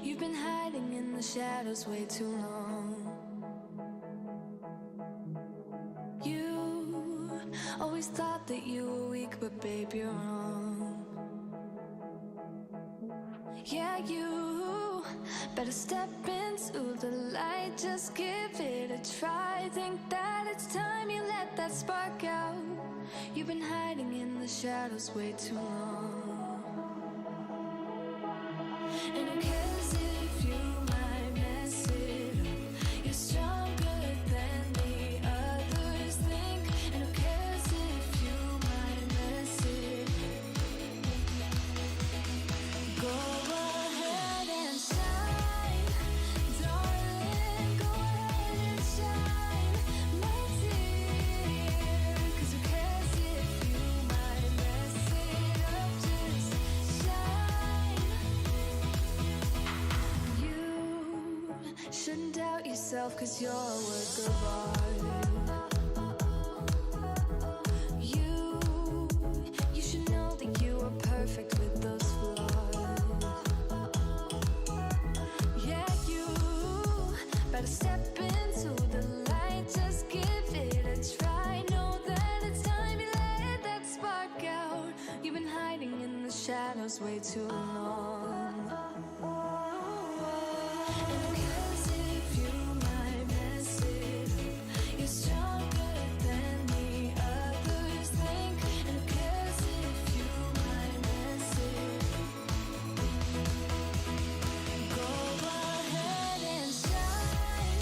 You've been hiding in the shadows way too long. You always thought that you were weak, but babe, you're wrong. Yeah, you better step into the light, just give it a try. Think that it's time you let that spark out. You've been hiding in the shadows way too long. And who cares if you might mess it up? You're stronger than the others think. And who cares if you might mess it up? Go ahead and shine, darling. Go ahead and shine, my dear. 'Cause who cares if you might mess it up? Just shine. You shouldn't doubt yourself, 'cause you're a work of art. You should know that you are perfect with those flaws. Yeah, you better step into the light, just give it a try. Know that it's time you let that spark out. You've been hiding in the shadows way too long. And who cares if you might mess it up? You're stronger than the others think. And who cares if you might mess it up? Go ahead and shine,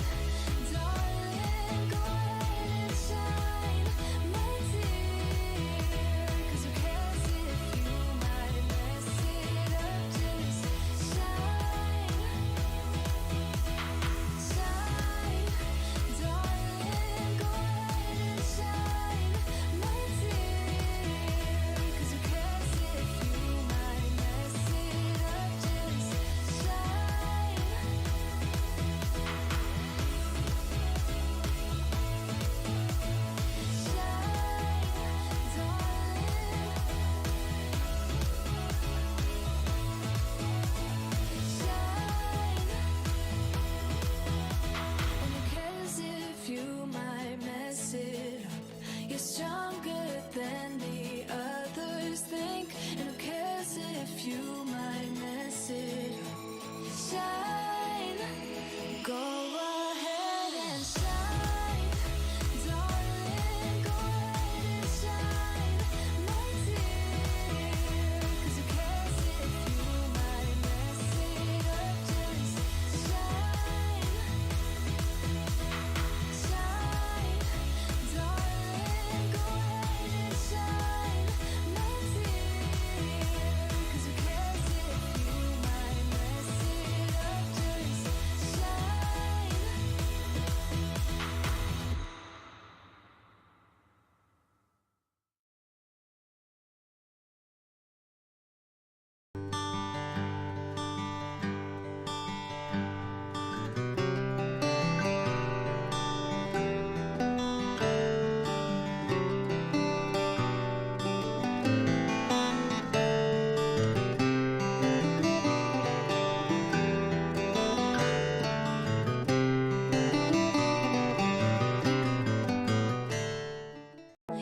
darling. Go ahead and shine, my dear. 'Cause who cares if you might mess it up? Just shine. Shine, darling, go ahead and shine, my dear. 'Cause who cares if you might mess it up? Just shine. Shine, darling. Shine. And who cares if you might mess it up? You're stronger than the others think. And who cares if you might mess it up? Shine. Go ahead and shine, darling. Go ahead and shine, my dear. 'Cause who cares if you might mess it up? Just shine. Shine, darling. Go ahead and shine, my dear. 'Cause who cares if you might mess it up? Just shine.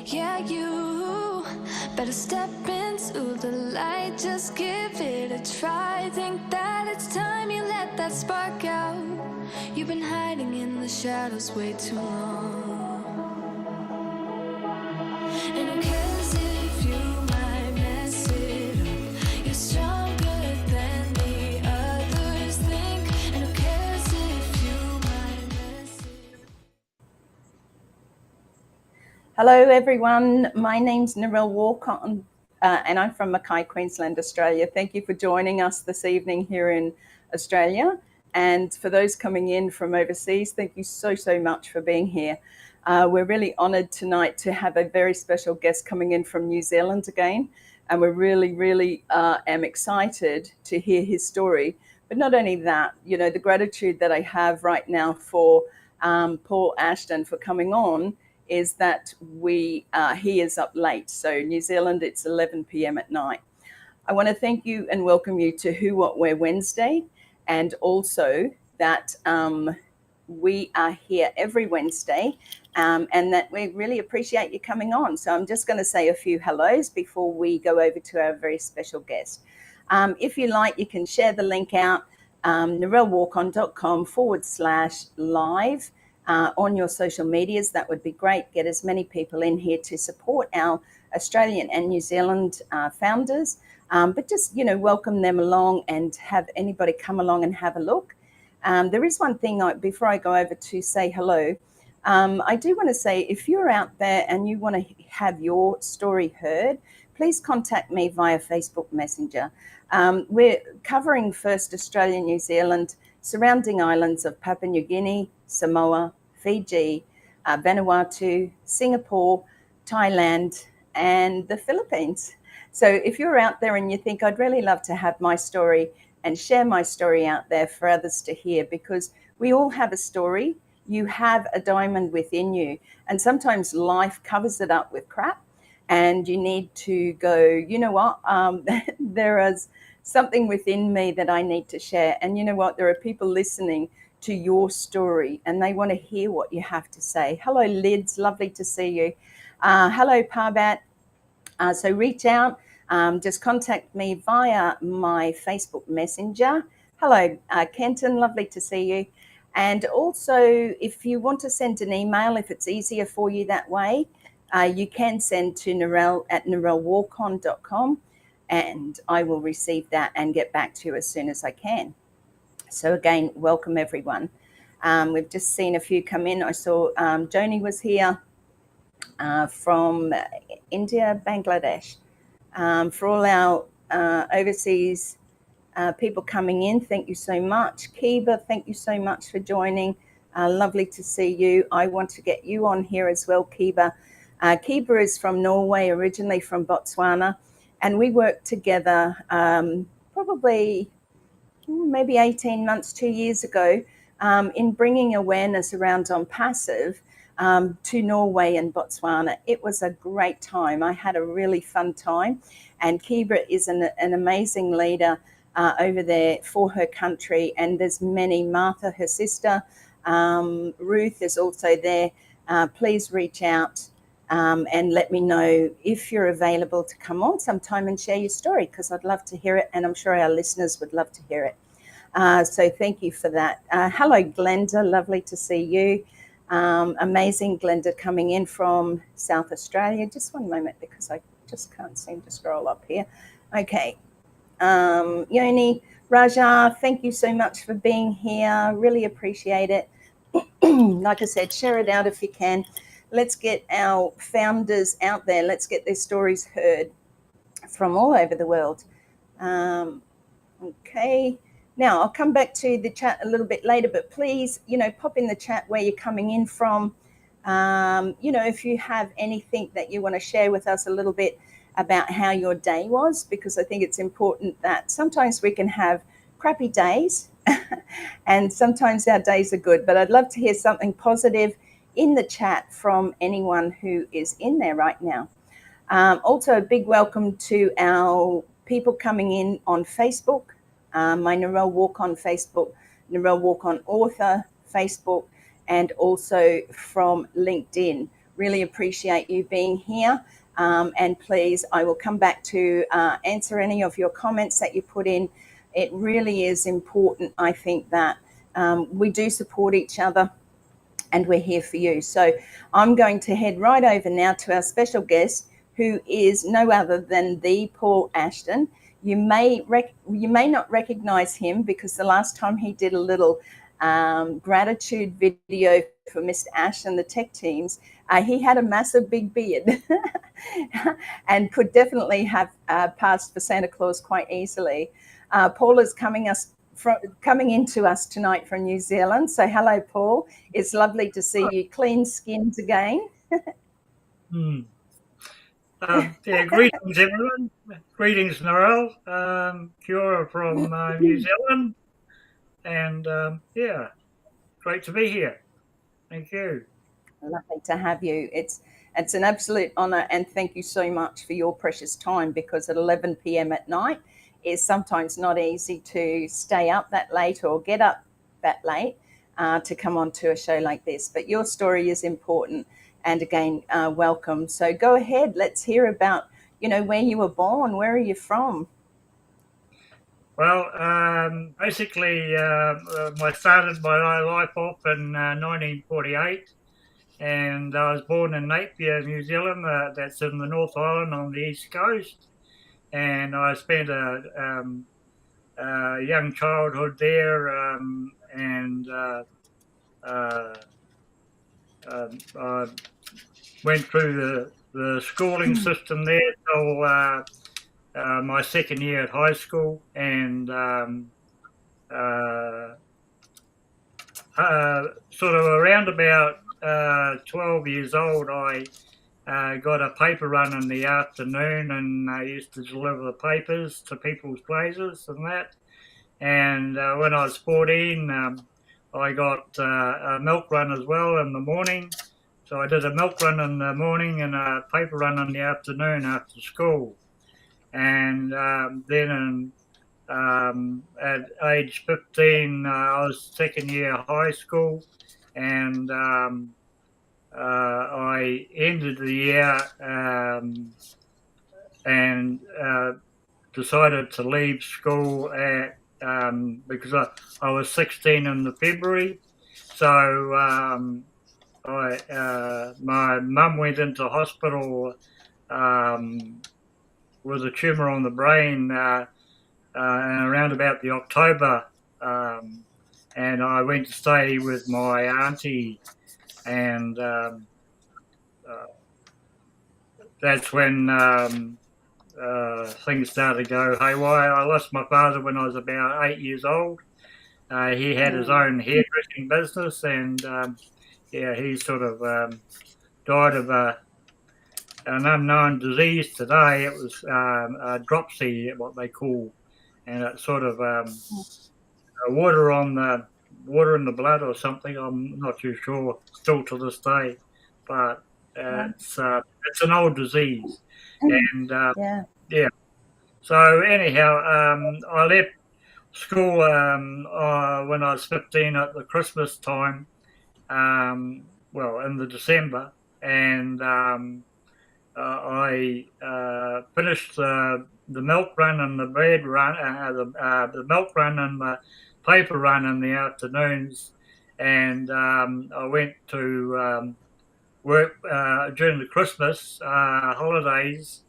Yeah, you better step into the light, just give it a try. Think that it's time you let that spark out. You've been hiding in the shadows way too long. And who cares if you might mess it up? You're stronger than the others think. And who cares if you might mess it up? Hello everyone, my name's Narelle Warcon and I'm from Mackay, Queensland, Australia. Thank you for joining us this evening here in Australia. And for those coming in from overseas, thank you so much for being here. We're really honoured tonight to have a very special guest coming in from New Zealand again. And we're really am excited to hear his story. But not only that, you know, the gratitude that I have right now for Paul Ashton for coming on is that he is up late. So New Zealand, it's 11 p.m. at night. I want to thank you and welcome you to Who, What, Where Wednesday, and also that we are here every Wednesday, and that we really appreciate you coming on. So I'm just going to say a few hellos before we go over to our very special guest. If you like, you can share the link out, narellewarcon.com/live on your social medias. That would be great. Get as many people in here to support our Australian and New Zealand founders. But just, welcome them along and have anybody come along and have a look. There is one thing before I go over to say hello. I do want to say, if you're out there and you want to have your story heard, please contact me via Facebook Messenger. We're covering first Australia, New Zealand, surrounding islands of Papua New Guinea, Samoa, Fiji, Vanuatu, Singapore, Thailand, and the Philippines. So if you're out there and you think, I'd really love to have my story and share my story out there for others to hear, because we all have a story. You have a diamond within you, and sometimes life covers it up with crap, and you need to go, you know what, there is something within me that I need to share. And you know what, there are people listening to your story and they want to hear what you have to say. Hello, Lids, lovely to see you. Hello, Parbat. So reach out, just contact me via my Facebook Messenger. Hello, Kenton, lovely to see you. And also, if you want to send an email, if it's easier for you that way, you can send to narellewarcon.com, and I will receive that and get back to you as soon as I can. So again, welcome everyone. We've just seen a few come in. I saw Joni was here from India, Bangladesh. For all our overseas people coming in, thank you so much. Kiba, thank you so much for joining. Lovely to see you. I want to get you on here as well, Kiba. Kiba is from Norway, originally from Botswana, and we worked together probably maybe 18 months, 2 years ago, in bringing awareness around ONPASSIVE to Norway and Botswana. It was a great time. I had a really fun time, and Kiba is an amazing leader over there for her country, and there's many. Martha, her sister, Ruth is also there. Please reach out and let me know if you're available to come on sometime and share your story, because I'd love to hear it, and I'm sure our listeners would love to hear it. So thank you for that. Hello, Glenda, lovely to see you. Amazing, Glenda, coming in from South Australia. Just one moment, because I just can't seem to scroll up here. Okay. Yoni, Raja, thank you so much for being here. Really appreciate it. Like I said, share it out if you can. Let's get our founders out there. Let's get their stories heard from all over the world. Okay. Now, I'll come back to the chat a little bit later, but please, pop in the chat where you're coming in from. If you have anything that you want to share with us a little bit about how your day was, because I think it's important that sometimes we can have crappy days and sometimes our days are good, but I'd love to hear something positive in the chat from anyone who is in there right now. Also, a big welcome to our people coming in on Facebook, my Narelle Warcon Facebook, Narelle Warcon author Facebook, and also from LinkedIn. Really appreciate you being here. And please, I will come back to answer any of your comments that you put in. It really is important, I think, that we do support each other, and we're here for you. So I'm going to head right over now to our special guest, who is no other than the Paul Ashton. You may not recognize him, because the last time he did a little gratitude video for Mr. Ash and the tech teams, he had a massive big beard and could definitely have passed for Santa Claus quite easily. Paul is coming into us tonight from New Zealand. So hello, Paul. It's lovely to see you clean skinned again. Greetings, everyone. Greetings, Narelle. Kia from New Zealand. And, great to be here. Thank you. Lovely to have you. It's an absolute honour, and thank you so much for your precious time, because at 11 p.m. at night is sometimes not easy to stay up that late or get up that late to come on to a show like this. But your story is important, and again, welcome. So go ahead, let's hear about, where you were born. Where are you from? Well, basically, I started my life off in 1948, and I was born in Napier, New Zealand. That's in the North Island on the east coast, and I spent a young childhood there, and I went through the schooling system there till my second year at high school, and sort of around about 12 years old, I got a paper run in the afternoon, and I used to deliver the papers to people's places and that. And when I was 14, I got a milk run as well in the morning. So I did a milk run in the morning and a paper run in the afternoon after school. And then at age 15, I was second year high school, and I ended the year and decided to leave school at because I was 16 in the February. So my mum went into hospital with a tumour on the brain around about the October, and I went to stay with my auntie, and that's when things started to go haywire. I lost my father when I was about 8 years old. He had his own hairdressing business, and he sort of died of an unknown disease today. It was dropsy, what they call, and it's sort of water in the blood or something. I'm not too sure still to this day, but it's an old disease, and yeah. So anyhow, I left school when I was 15 at the Christmas time, well, in the December, and I finished the milk run and the bread run, the milk run and the paper run in the afternoons, and I went to work during the Christmas holidays,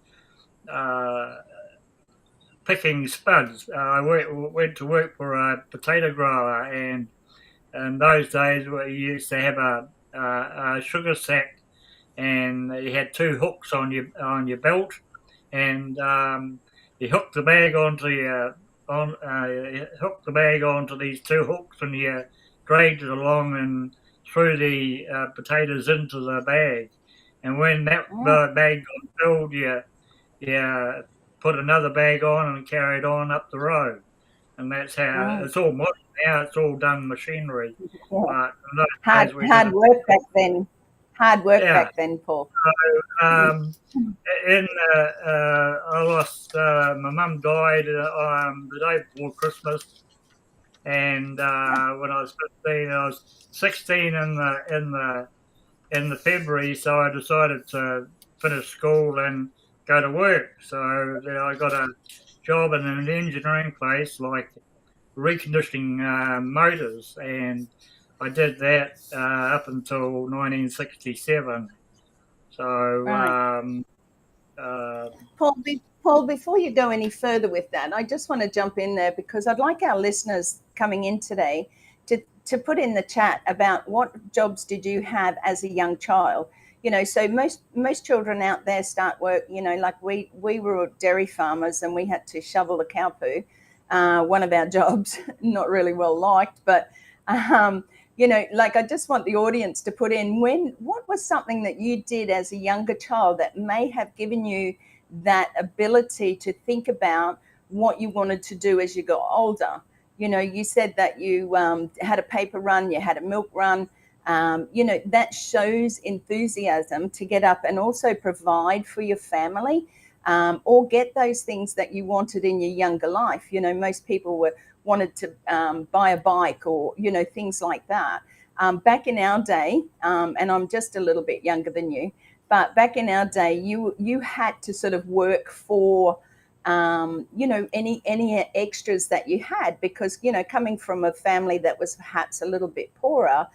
picking spuds. I went to work for a potato grower, and in those days we used to have a sugar sack, and you had two hooks on your belt, and you hooked the bag onto these two hooks, and you dragged it along and threw the potatoes into the bag. And when that bag got filled, you put another bag on and carried on up the road. And that's how it's all modern now. It's all done machinery. But hard work back then. Back then, Paul. So, I lost. My mum died the day before Christmas, and when I was 15, I was 16 in the February. So I decided to finish school and go to work. So then I got a job in an engineering place, like reconditioning motors, and I did that up until 1967. So, Paul, before you go any further with that, I just want to jump in there, because I'd like our listeners coming in today to put in the chat about what jobs did you have as a young child. So most children out there start work, like we were dairy farmers, and we had to shovel the cow poo. One of our jobs, not really well liked, but like, I just want the audience to put in what was something that you did as a younger child that may have given you that ability to think about what you wanted to do as you got older. You said that you had a paper run, you had a milk run. that shows enthusiasm to get up and also provide for your family, or get those things that you wanted in your younger life. Most people wanted to buy a bike, or things like that. Back in our day, and I'm just a little bit younger than you, but back in our day, you had to sort of work for any extras that you had, because coming from a family that was perhaps a little bit poorer,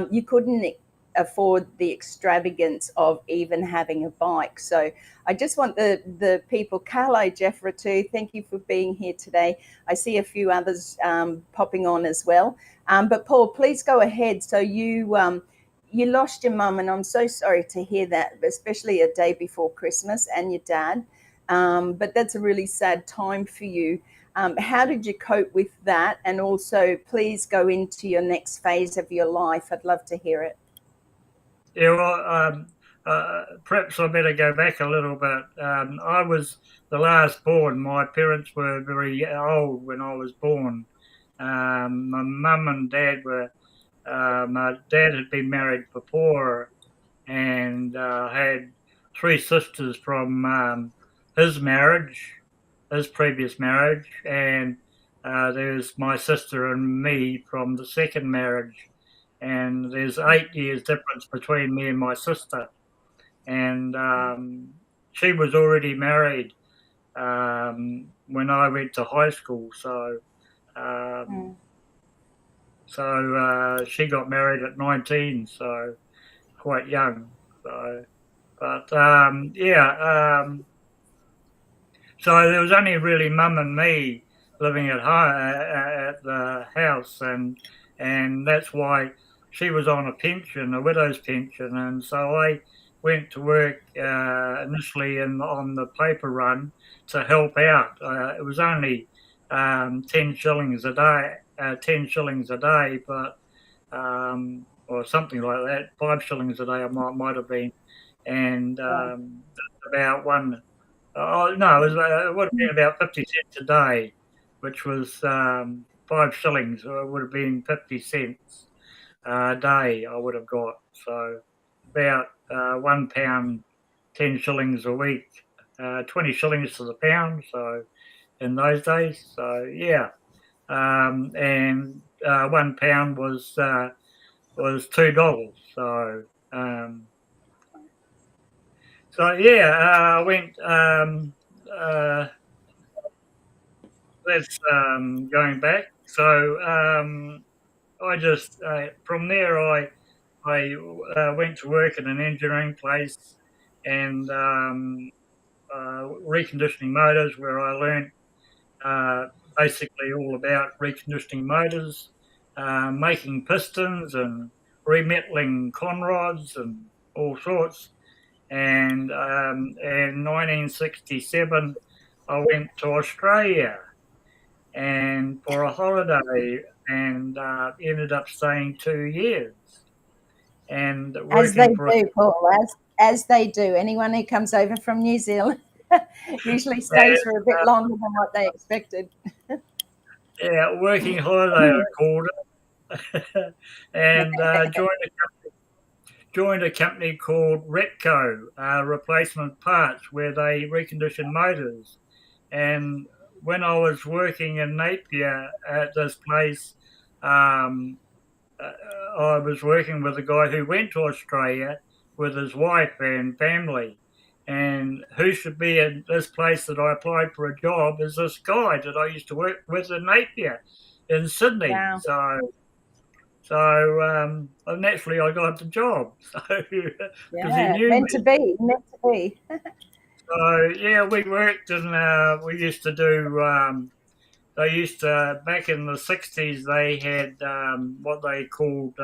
you couldn't afford the extravagance of even having a bike. So I just want the people, Carlo, Jeffra too, thank you for being here today. I see a few others popping on as well. But Paul, please go ahead. So you lost your mum, and I'm so sorry to hear that, especially a day before Christmas, and your dad. But that's a really sad time for you. How did you cope with that? And also, please go into your next phase of your life. I'd love to hear it. Yeah, well, perhaps I better go back a little bit. I was the last born. My parents were very old when I was born. My mum and dad were, my dad had been married before, and had 3 sisters from his previous marriage, and there's my sister and me from the second marriage. And there's 8 years difference between me and my sister. And she was already married when I went to high school. So she got married at 19, so quite young. So, but so there was only really mum and me living at home at the house, and that's why she was on a pension, a widow's pension, and so I went to work initially on the paper run to help out. It was only 10 shillings a day, but or something like that, 5 shillings a day it might have been, and about one. Oh no, it would have been about 50 cents a day, which was 5 shillings. So it would have been 50 cents a day I would have got. So about £1, 10 shillings a week, 20 shillings to the pound. So in those days, so yeah, and £1 was $2. So yeah, I went. That's going back. So I just from there I went to work in an engineering place, and reconditioning motors, where I learned basically all about reconditioning motors, making pistons and remetalling conrods and all sorts. And in 1967, I went to Australia and for a holiday, and ended up staying 2 years. And as they do, Paul, as they do. Anyone who comes over from New Zealand usually stays for a bit longer than what they expected. Yeah, working holiday I called it, and joined a company called Repco, Replacement Parts, where they recondition motors. And when I was working in Napier at this place, I was working with a guy who went to Australia with his wife and family. And who should be in this place that I applied for a job is this guy that I used to work with in Napier in Sydney. Wow. So naturally I got the job. So because he knew meant to be. So yeah, we worked, and we used to do. They used to, back in the 60s, they had what they called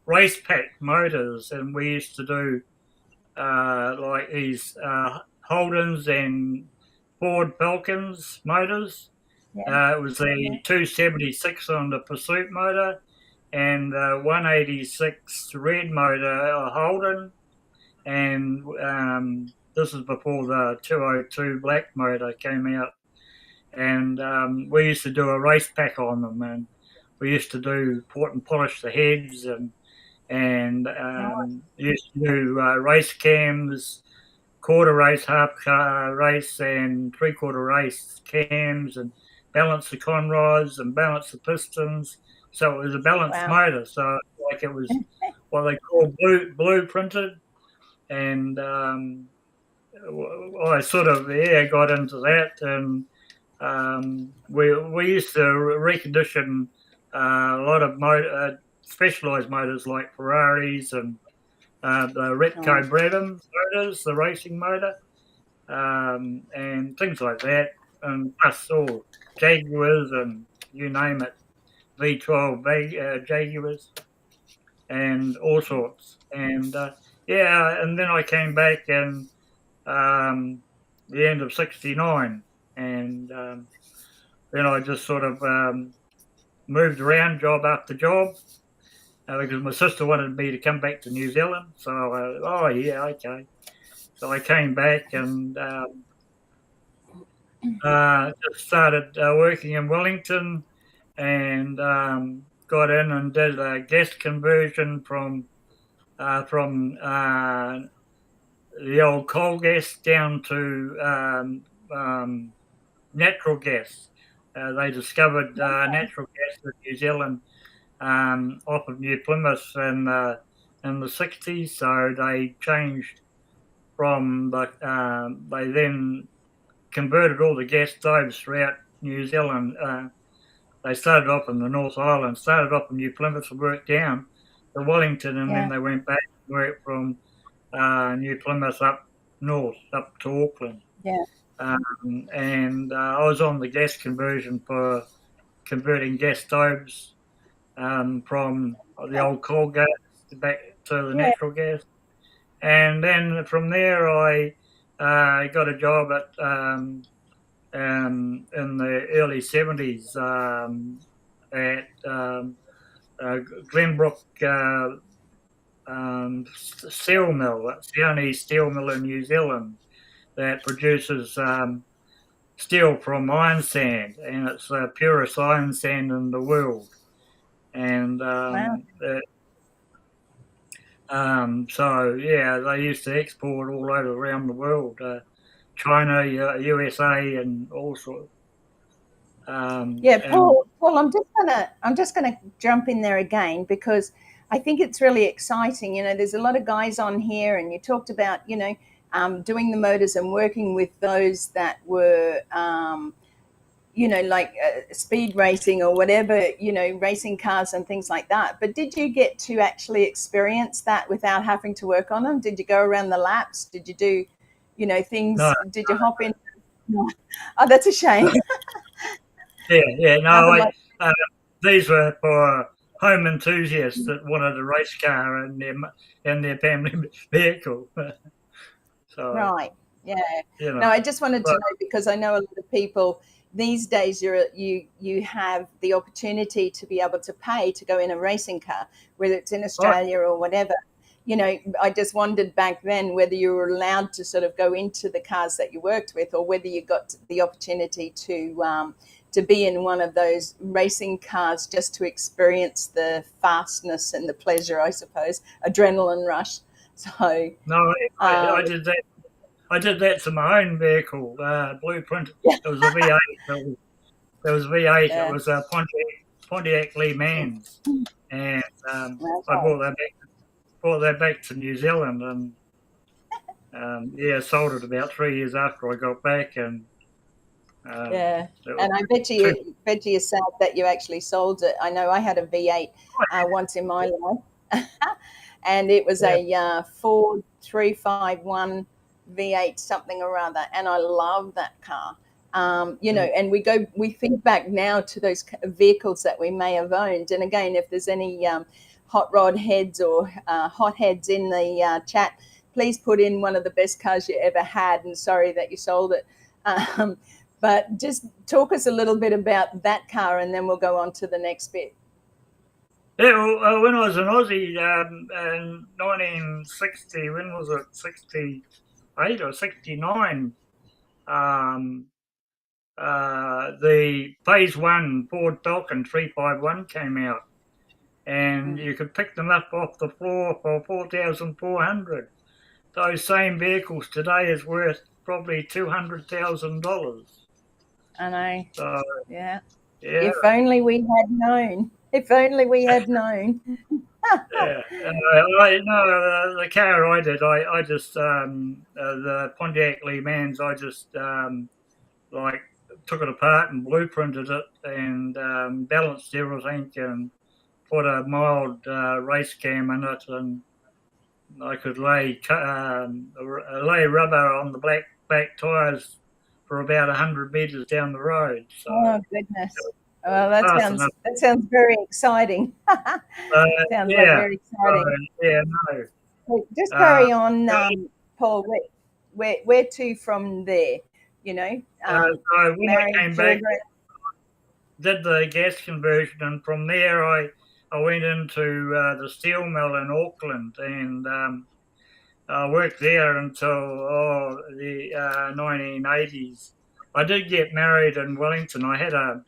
race pack motors, and we used to do like these Holdens and Ford Falcons motors. It was the 276 on the Pursuit motor, and 186 red motor, a Holden, and this is before the 202 black motor came out. And we used to do a race pack on them, and we used to do port and polish the heads, and and used to do race cams, quarter race, half race, and three-quarter race cams, and balance the conrods and balance the pistons. So it was a balanced motor. So like it was what they call blueprinted, and I sort of got into that, and we used to recondition a lot of specialised motors like Ferraris and the Repco Brabham motors, the racing motor, and things like that, and plus all Jaguars and you name it, V12 Jaguars and all sorts. And and then I came back in the end of '69, and then I just sort of moved around job after job. Because my sister wanted me to come back to New Zealand, so okay. So I came back and just started working in Wellington, and got in and did a gas conversion from the old coal gas down to natural gas. They discovered natural gas in New Zealand off of New Plymouth in the '60s, so they changed from they then converted all the gas stoves throughout New Zealand. They started off in the North Island, started off in New Plymouth and worked down to Wellington, and then they went back and worked from New Plymouth up north, up to Auckland. Yeah. And I was on the gas conversion for converting gas stoves from the old coal gas back to the natural gas. And then from there, I got a job at in the early '70s at Glenbrook steel mill. That's the only steel mill in New Zealand that produces steel from iron sand, and it's the purest iron sand in the world. And so they used to export all over around the world, China, USA, and all sorts. Paul, I'm just gonna jump in there again, because I think it's really exciting. You know, there's a lot of guys on here, and you talked about, you know, doing the motors and working with those that were, you know, like speed racing or whatever, you know, racing cars and things like that. But did you get to actually experience that without having to work on them? Did you go around the laps? Did you do, you know, things? No. Did you hop in? No. Oh, that's a shame. No, these were for home enthusiasts that wanted a race car in their family vehicle. So, right. Yeah. You know, no, I just wanted to know, because I know a lot of people these days, you have the opportunity to be able to pay to go in a racing car, whether it's in Australia or whatever. You know, I just wondered back then whether you were allowed to sort of go into the cars that you worked with, or whether you got the opportunity to be in one of those racing cars just to experience the fastness and the pleasure, I suppose, adrenaline rush. So no, I did that. I did that to my own vehicle, blueprint. It was a V8. It was V8. Yeah. It was a Pontiac Le Mans, and I brought that back to New Zealand, and sold it about 3 years after I got back, and and I bet you're sad that you actually sold it. I know I had a V8 once in my life, and it was a Ford 351 V8 something or other, and I love that car. You know, and we think back now to those vehicles that we may have owned. And again, if there's any hot rod heads or hot heads in the chat, please put in one of the best cars you ever had, and sorry that you sold it. But just talk us a little bit about that car, and then we'll go on to the next bit. Yeah, well, when I was in Aussie in 1960, when was it? 68 or 69. The Phase 1 Ford Falcon 351 came out, and you could pick them up off the floor for 4,400. Those same vehicles today is worth probably $200,000. I know. So Yeah. yeah, If only we had known. If only we had known. yeah. The car I did, I just the Pontiac Le Mans, I just like took it apart and blueprinted it and balanced everything and put a mild race cam in it, and I could lay rubber on the back tyres for about 100 metres down the road. So, oh goodness! Well, that sounds very exciting. Sounds like very exciting. No. Just carry on, Paul. Where to from there? You know, so when married, I came children. back, did the gas conversion, and from there I went into the steel mill in Auckland, and I worked there until the 1980s. I did get married in Wellington. I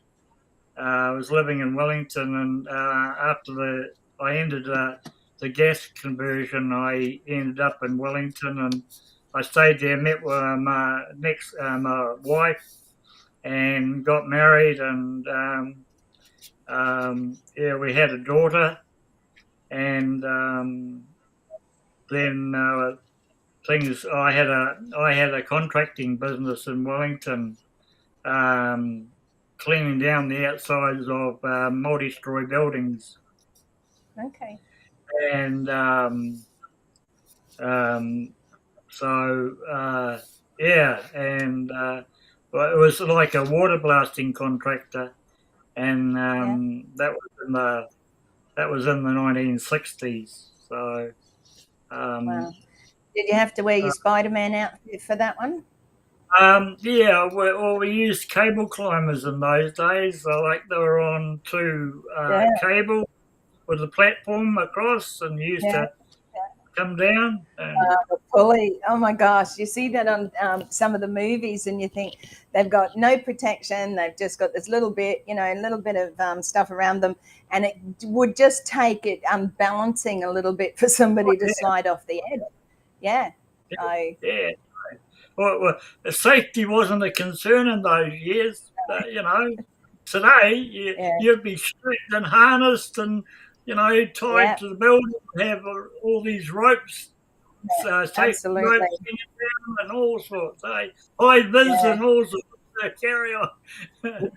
was living in Wellington, and after I ended the gas conversion, I ended up in Wellington, and I stayed there, met with my wife, and got married, and we had a daughter, and then things. I had a contracting business in Wellington, cleaning down the outsides of multi-story buildings. Okay. And but it was like a water blasting contractor, and that was in the 1960s. So wow. Did you have to wear your Spider-Man outfit for that one? We used cable climbers in those days. So, like, they were on two cable with a platform across, and you used to come down. The pulley. Oh my gosh! You see that on some of the movies, and you think they've got no protection. They've just got this little bit, a little bit of stuff around them, and it would just take it unbalancing a little bit for somebody to slide off the edge. Yeah. Well, safety wasn't a concern in those years. Today you'd be stripped and harnessed and tied to the building, have all these ropes, safety ropes down and all sorts. High vis and all sorts. Carry on. It'd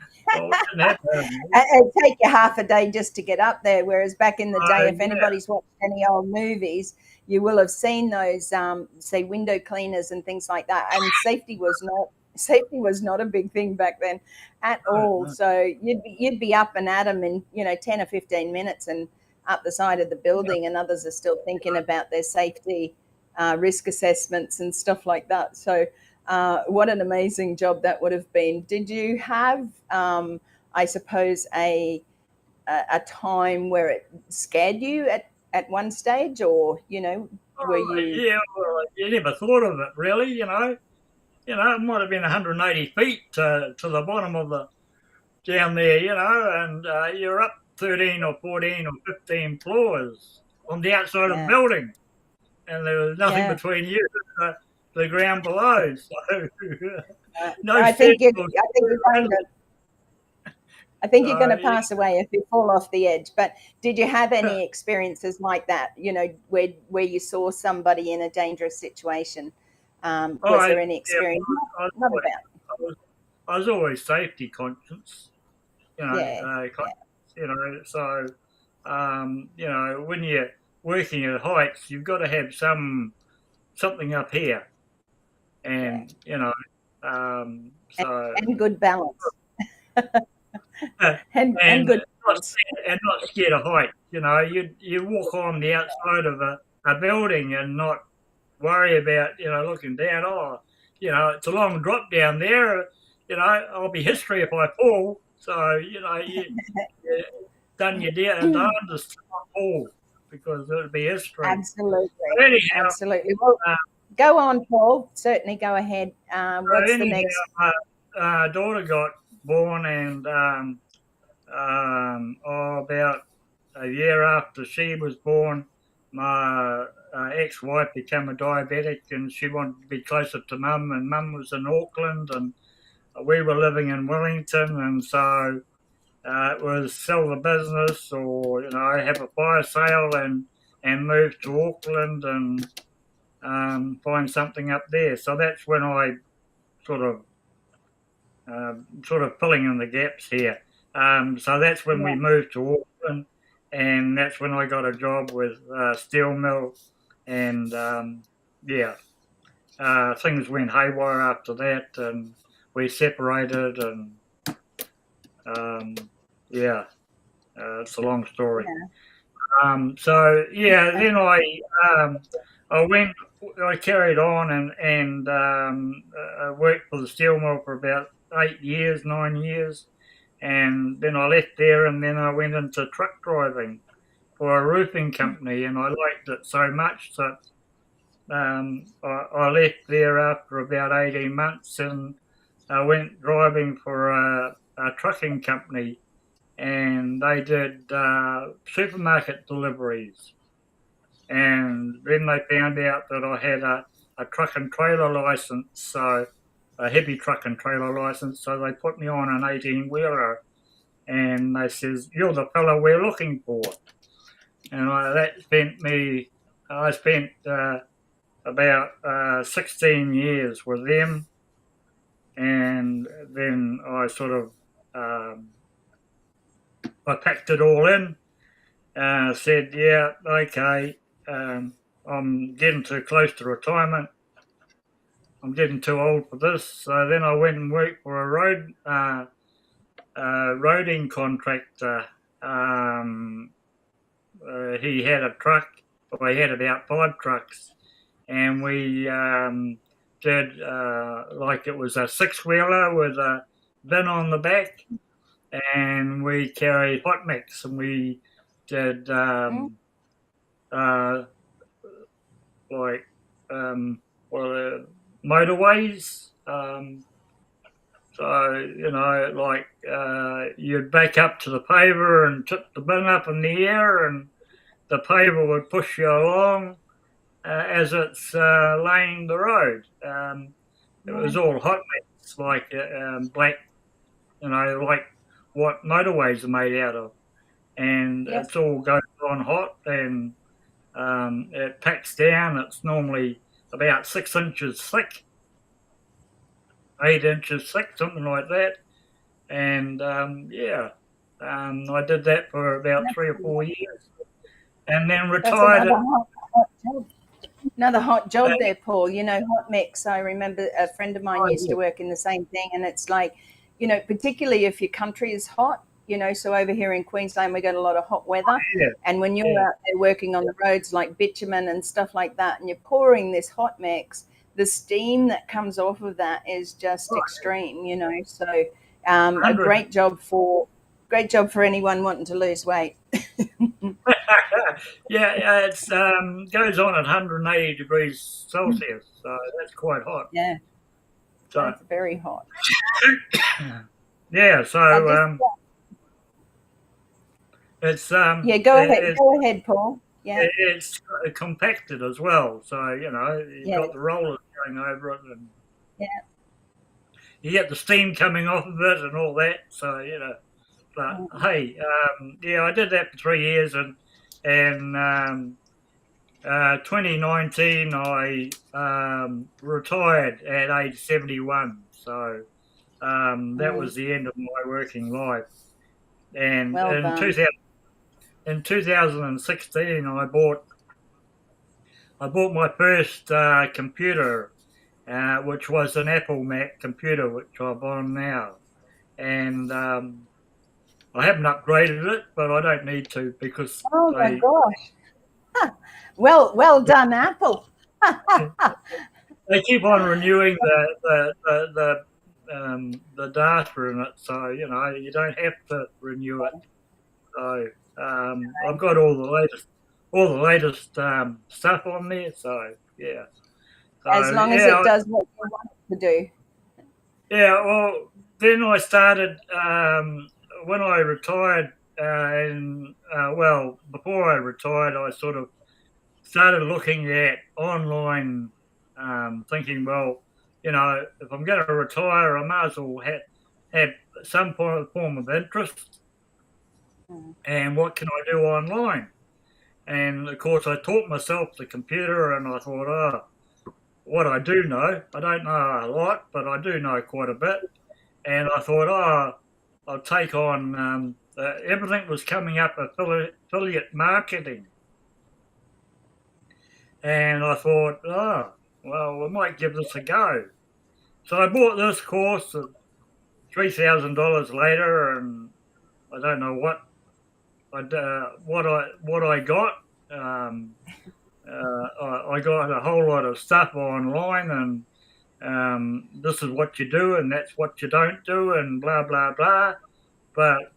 take you half a day just to get up there, whereas back in the day, if anybody's watched any old movies, you will have seen those, say, window cleaners and things like that. And safety was not a big thing back then at all. So you'd be up and at them in 10 or 15 minutes and up the side of the building, and others are still thinking about their safety risk assessments and stuff like that. So what an amazing job that would have been. Did you have, I suppose, a time where it scared you at one stage, or were you? Yeah, well, you never thought of it really. It might have been 180 feet to the bottom of down there, and you're up 13 or 14 or 15 floors on the outside of the building, and there was nothing between you and the ground below. So I think you're going to pass away if you fall off the edge. But did you have any experiences like that? Where you saw somebody in a dangerous situation? Was there any experience? I was always safety conscious. So when you're working at heights, you've got to have something up here, and and good balance. and good balance. And not scared of height. You walk on the outside of a building and not worry about looking down. It's a long drop down there. I'll be history if I fall. So you done your darndest to not fall, because it'll be history. Absolutely. But anyhow, absolutely. Well, go on, Paul. Certainly, go ahead. What's the next? My daughter got born, and about a year after she was born, my ex-wife became a diabetic, and she wanted to be closer to Mum, and Mum was in Auckland, and we were living in Wellington, and so it was sell the business, or have a fire sale and move to Auckland and find something up there. So that's when I sort of filling in the gaps here. So that's when we moved to Auckland, and that's when I got a job with steel mill, and things went haywire after that, and we separated, and it's a long story. Then I carried on and I worked for the steel mill for about 9 years, and then I left there, and then I went into truck driving for a roofing company, and I liked it so much that I left there after about 18 months, and I went driving for a trucking company, and they did supermarket deliveries. And then they found out that I had a truck and trailer license, so a heavy truck and trailer license. So they put me on an 18-wheeler, and they says, "You're the fellow we're looking for." And I spent about 16 years with them, and then I sort of I packed it all in. Said, "Yeah, okay. I'm getting too close to retirement. I'm getting too old for this." So then I went and worked for a roading contractor. He had a truck, or he had about 5 trucks, and we did like it was a 6-wheeler with a bin on the back, and we carried hot mix, and we did motorways. You'd back up to the paver and tip the bin up in the air, and the paver would push you along as it's laying the road. It was all hot mix, like black, like what motorways are made out of. And it's all goes on hot, and it packs down. It's normally about 6 inches thick, 8 inches thick, something like that. And I did that for about 3 or 4 years, and then retired. Another hot job there, Paul. Hot mix. I remember a friend of mine used to work in the same thing, and it's like, particularly if your country is hot. So over here in Queensland, we get a lot of hot weather. And when you're out there working on the roads like bitumen and stuff like that, and you're pouring this hot mix, the steam that comes off of that is just extreme, So a great job for anyone wanting to lose weight. It's goes on at 180 degrees Celsius, so that's quite hot. Yeah, so that's very hot. It's go ahead, Paul. It's compacted as well, so you've got the rollers going over it, and you get the steam coming off of it and all that. So but hey, I did that for 3 years, and 2019 I retired at age 71. So that was the end of my working life. And in 2016, I bought my first computer, which was an Apple Mac computer, which I'm on now. And I haven't upgraded it, but I don't need to, because my gosh! Well done, Apple. They keep on renewing the data in it, so you don't have to renew it. So I've got all the latest stuff on there. So yeah. So, as long as it does what you want it to do. Yeah. Well, then I started when I retired in well, before I retired, I sort of started looking at online, thinking, well, you know, if I'm going to retire, I might as well have some form of interest. And what can I do online? And of course, I taught myself the computer, and I thought, oh, what I do know, I don't know a lot, but I do know quite a bit. And I thought, oh, I'll take on everything was coming up affiliate marketing. And I thought, oh, well, we might give this a go. So I bought this course $3,000 later, and I don't know what I got. I got a whole lot of stuff online, and this is what you do, and that's what you don't do, and blah blah blah. But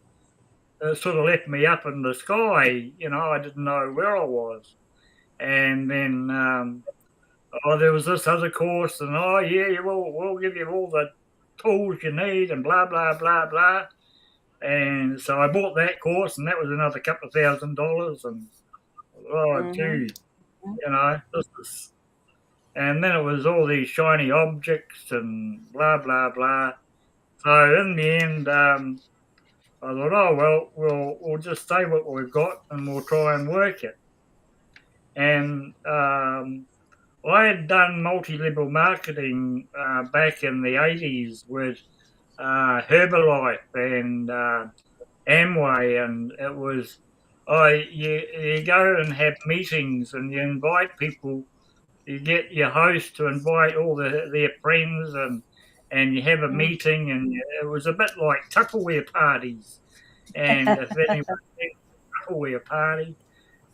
it sort of left me up in the sky. You know, I didn't know where I was. And then there was this other course, and yeah, we'll give you all the tools you need, and blah blah blah blah. And so I bought that course, and that was another couple of $1,000. And gee, you know, this is. And then it was all these shiny objects and blah blah blah. So in the end, I thought, oh well, we'll just say what we've got, and we'll try and work it. And I had done multi-level marketing back in the 80s with Herbalife and Amway, and it was you go and have meetings, and you invite people. You get your host to invite all their friends, and you have a meeting, and it was a bit like Tupperware parties. And if anyone had a Tupperware party,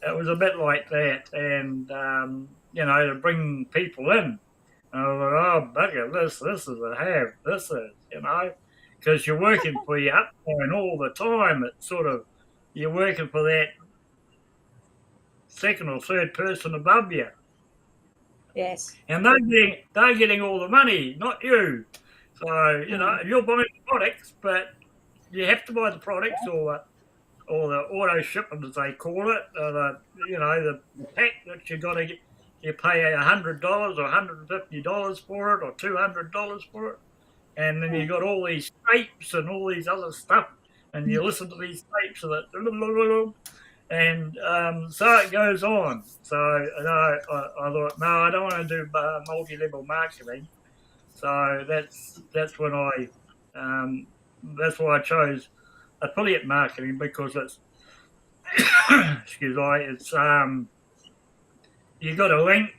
it was a bit like that. And you know, to bring people in. And I thought, oh bugger, this is a have. This is, you know, because you're working for your upline all the time. It's sort of you're working for that second or third person above you. Yes. And they're getting all the money, not you. So, you know, you're buying the products, but you have to buy the products or the auto shipment, as they call it, the pack that you got to get. You pay $100 or $150 for it or $200 for it. And then you got all these tapes and all these other stuff, and you listen to these tapes of it. And so it goes on. So I thought, no, I don't want to do multi-level marketing. So that's when that's why I chose affiliate marketing, because it's it's you got a link,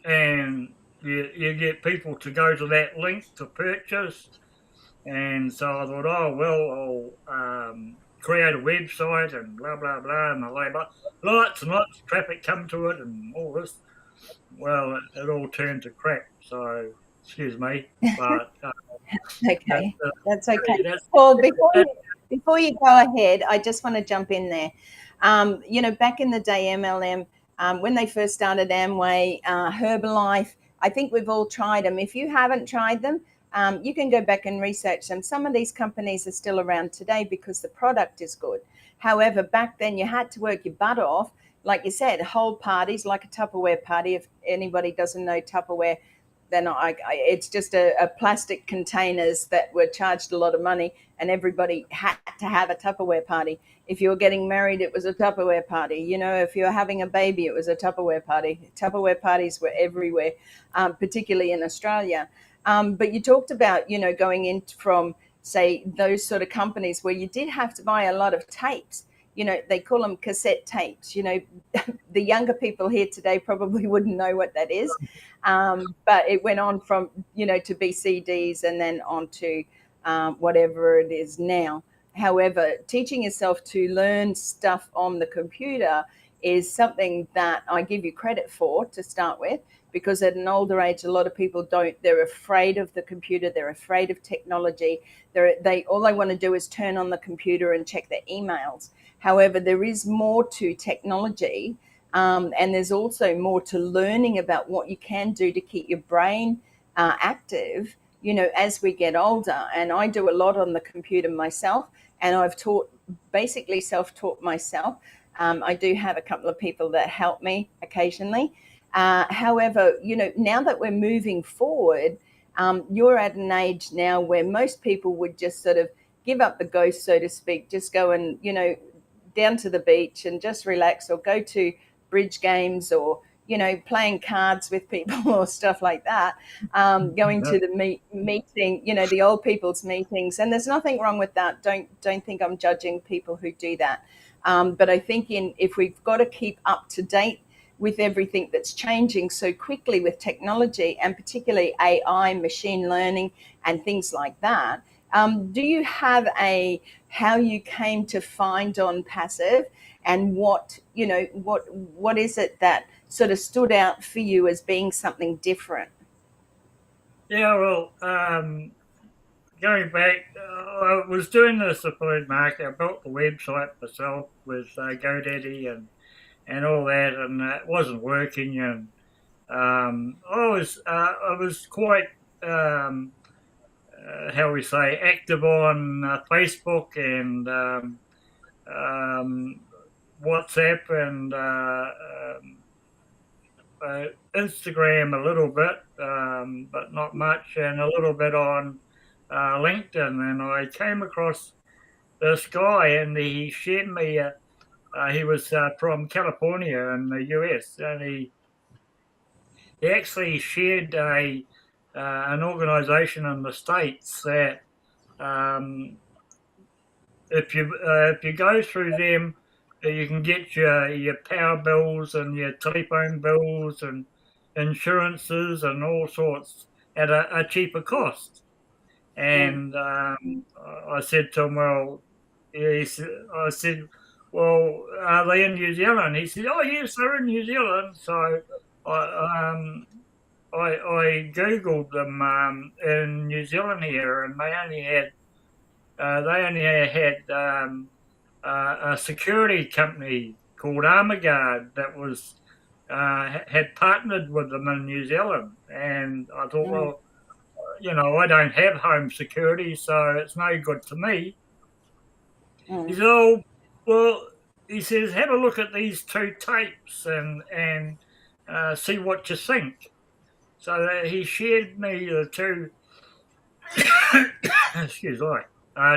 and you get people to go to that link to purchase. And so I thought, oh well, I'll create a website and blah blah blah, and lots and lots of traffic come to it and all this. Well, it all turned to crap. So excuse me, but okay, that's okay. Paul, before you go ahead, I just want to jump in there. You know, back in the day, MLM, when they first started Amway, Herbalife, I think we've all tried them. If you haven't tried them, you can go back and research them. Some of these companies are still around today because the product is good. However, back then you had to work your butt off. Like you said, whole parties, like a Tupperware party. If anybody doesn't know Tupperware, then it's just a plastic containers that were charged a lot of money, and everybody had to have a Tupperware party. If you were getting married, it was a Tupperware party. You know, if you were having a baby, it was a Tupperware party. Tupperware parties were everywhere, particularly in Australia. But you talked about, you know, going in from, say, those sort of companies where you did have to buy a lot of tapes. You know, they call them cassette tapes. You know, the younger people here today probably wouldn't know what that is. But it went on from, you know, to be CDs and then on to whatever it is now. However, teaching yourself to learn stuff on the computer is something that I give you credit for to start with, because at an older age, a lot of people don't. They're afraid of the computer. They're afraid of technology. All they want to do is turn on the computer and check their emails. However, there is more to technology, and there's also more to learning about what you can do to keep your brain active, you know, as we get older. And I do a lot on the computer myself, and I've taught basically self-taught myself. I do have a couple of people that help me occasionally. However, now that we're moving forward, you're at an age now where most people would just sort of give up the ghost, so to speak, just go and, down to the beach and just relax, or go to bridge games, or, playing cards with people or stuff like that, going to the meeting, the old people's meetings. And there's nothing wrong with that. Don't think I'm judging people who do that. But I think if we've got to keep up to date with everything that's changing so quickly with technology, and particularly AI, machine learning, and things like that, do you have how you came to find ONPASSIVE, and what is it that sort of stood out for you as being something different? Yeah, well, going back, I was doing the affiliate market. I built the website myself with GoDaddy and all that, and it wasn't working. And I was quite how we say, active on Facebook and WhatsApp and Instagram a little bit, but not much, and a little bit on LinkedIn. And I came across this guy, and he shared me. He was from California in the US, and he actually shared an organisation in the States that if you go through them, you can get your power bills and your telephone bills and insurances and all sorts at a cheaper cost. And I said to him, well, I said, well, are they in New Zealand? He said, oh yes, they're in New Zealand. So I googled them in New Zealand here, and they only had a security company called Armaguard that was had partnered with them in New Zealand. And I thought, well, I don't have home security, so it's no good to me. He said, oh, well, he says, have a look at these two tapes and see what you think. So he shared me the two excuse me,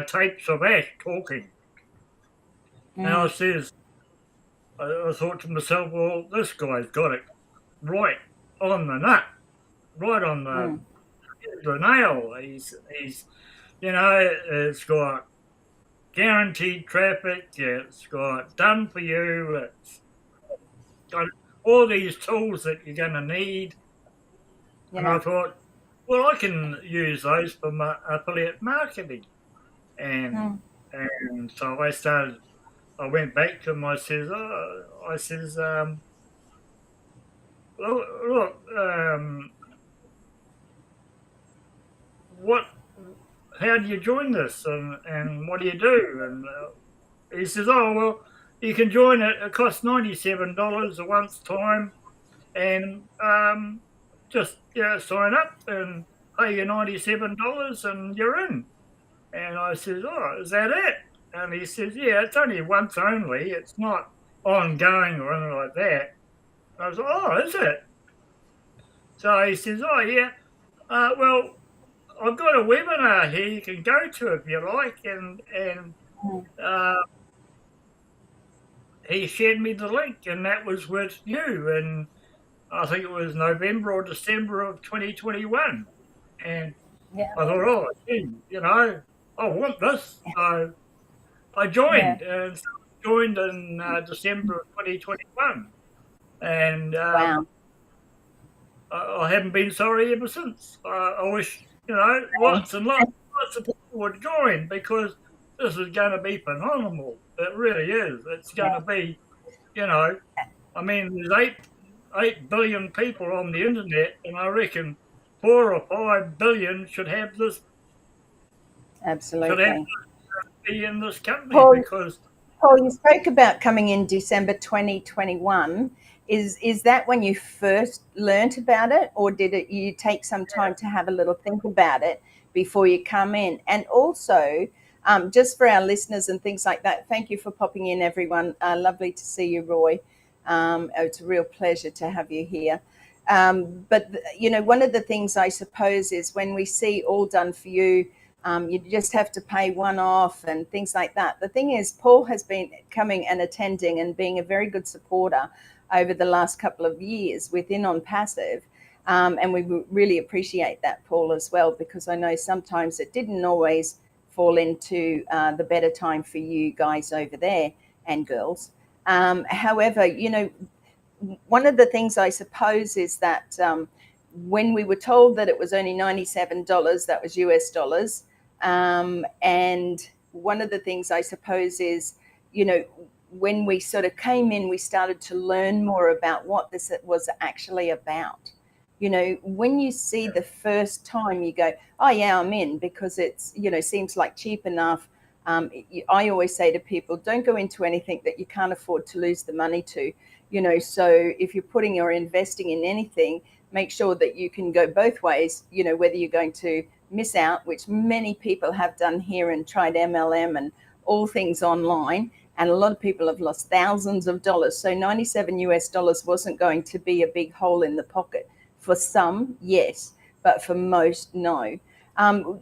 tapes of Ash talking. And I thought to myself, well, this guy's got it right on the nut, right on the nail. He's it's got guaranteed traffic, it's got done for you, it's got all these tools that you're going to need. And I thought, well, I can use those for my affiliate marketing. And so I went back to him. I says, look, how do you join this, and what do you do? And he says, oh, well, you can join it. It costs $97 a once time, and just sign up and pay your $97 and you're in. And I says, oh, is that it? And he says, yeah, it's only once only. It's not ongoing or anything like that. And I was like, oh, is it? So he says, oh, yeah. Well, I've got a webinar here you can go to if you like. And he shared me the link, and that was with you. And I think it was November or December of 2021. And I thought, oh, gee, I want this. So I joined, and joined in December of 2021. And I haven't been sorry ever since. I wish, lots and lots of people would join, because this is going to be phenomenal. It really is. It's going to be, I mean, there's 8 billion people on the internet, and I reckon 4 or 5 billion should have this. Absolutely. Should have be in this company. Because Paul, you spoke about coming in December 2021. Is that when you first learnt about it, or did you take some time to have a little think about it before you come in? And also, Just for our listeners and things like that, thank you for popping in, everyone. Lovely to see you, Roy. It's a real pleasure to have you here. But, you know, one of the things I suppose is when we see all done for you, you just have to pay one off and things like that. The thing is, Paul has been coming and attending and being a very good supporter over the last couple of years within ONPASSIVE. And we really appreciate that, Paul, as well, because I know sometimes it didn't always fall into the better time for you guys over there and girls. However, you know, one of the things I suppose is that when we were told that it was only $97, that was US dollars. And one of the things I suppose is, you know, when we sort of came in, we started to learn more about what this was actually about. You know, when you see the first time, you go, oh yeah, I'm in, because it's, you know, seems like cheap enough. I always say to people, don't go into anything that you can't afford to lose the money to, you know. So if you're putting or investing in anything, make sure that you can go both ways, you know, whether you're going to miss out, which many people have done here and tried MLM and all things online. And a lot of people have lost thousands of dollars. So 97 US dollars wasn't going to be a big hole in the pocket. For some, yes, but for most, no.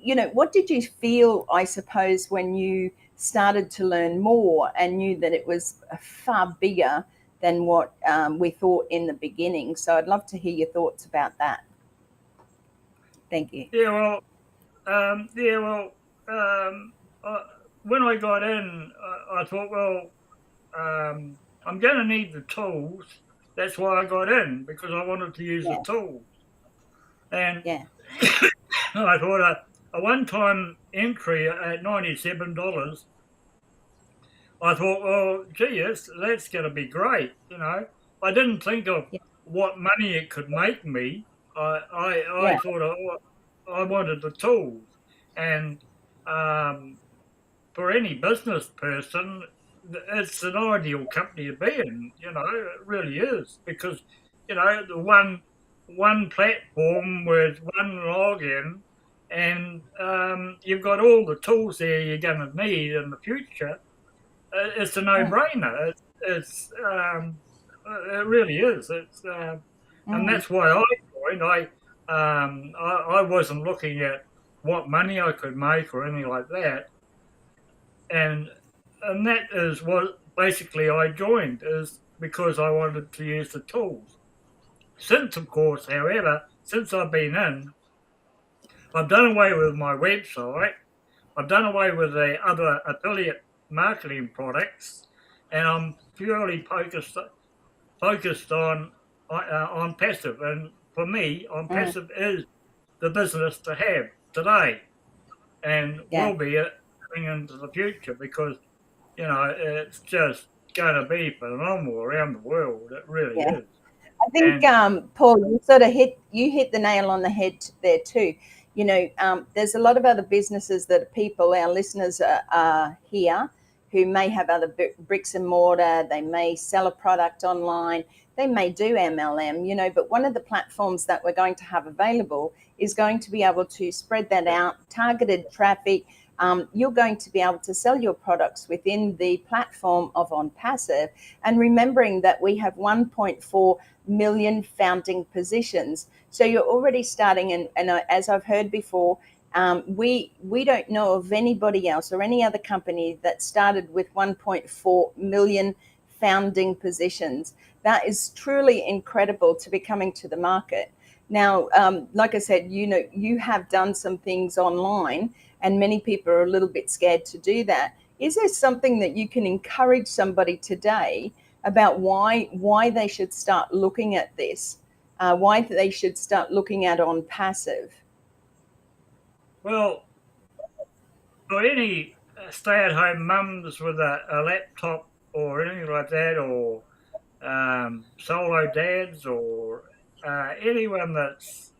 You know, what did you feel, I suppose, when you started to learn more and knew that it was far bigger than what we thought in the beginning? So I'd love to hear your thoughts about that. Thank you. Yeah, well, when I got in, I thought, well, I'm going to need the tools. That's why I got in, because I wanted to use the tools. And I thought a one-time entry at $97, I thought, well, gee, that's going to be great, you know. I didn't think of what money it could make me. I thought I wanted the tools. And for any business person, it's an ideal company to be in, you know, it really is, because, you know, the one platform with one login, and you've got all the tools there you're going to need in the future. It's a no-brainer. It really is. And that's why I joined. I wasn't looking at what money I could make or anything like that. And that is what basically I joined, is because I wanted to use the tools. Since, of course, however, since I've been in, I've done away with my website. I've done away with the other affiliate marketing products, and I'm purely focused on ONPASSIVE. And for me, ONPASSIVE is the business to have today, and will be into the future, because, you know, it's just going to be phenomenal around the world. It really is. I think, Paul, you sort of hit the nail on the head there too. You know, there's a lot of other businesses that people, our listeners are here, who may have other bricks and mortar. They may sell a product online. They may do MLM, you know, but one of the platforms that we're going to have available is going to be able to spread that out, targeted traffic. You're going to be able to sell your products within the platform of ONPASSIVE, and remembering that we have 1.4 million founding positions. So you're already starting, and as I've heard before, we don't know of anybody else or any other company that started with 1.4 million founding positions. That is truly incredible to be coming to the market. Now, like I said, you know, you have done some things online, and many people are a little bit scared to do that. Is there something that you can encourage somebody today about why they should start looking at this, why they should start looking at ONPASSIVE? Well, for any stay-at-home mums with a laptop or anything like that, or solo dads, or anyone that's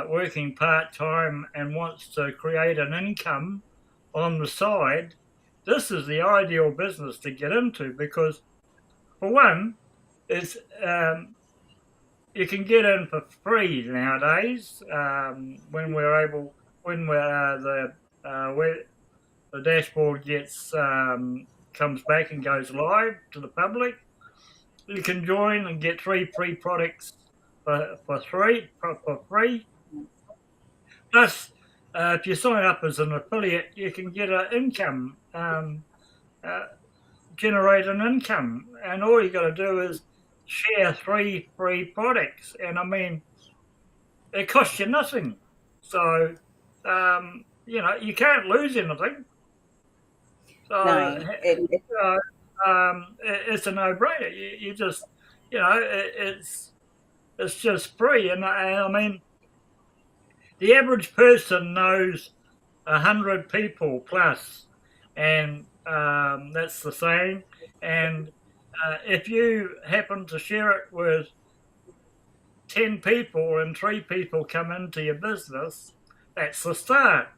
working part-time and wants to create an income on the side, this is the ideal business to get into, because, for one, it's you can get in for free nowadays, when we're the dashboard gets comes back and goes live to the public. You can join and get 3 free products for free. Plus, if you sign up as an affiliate, you can get an income, generate an income, and all you got to do is share 3 free products. And I mean, it costs you nothing. So, you can't lose anything. So, No, it's a no-brainer. You just, it's just free. And I mean, the average person knows 100 people plus, and that's the same. And if you happen to share it with 10 people and 3 people come into your business, that's the start.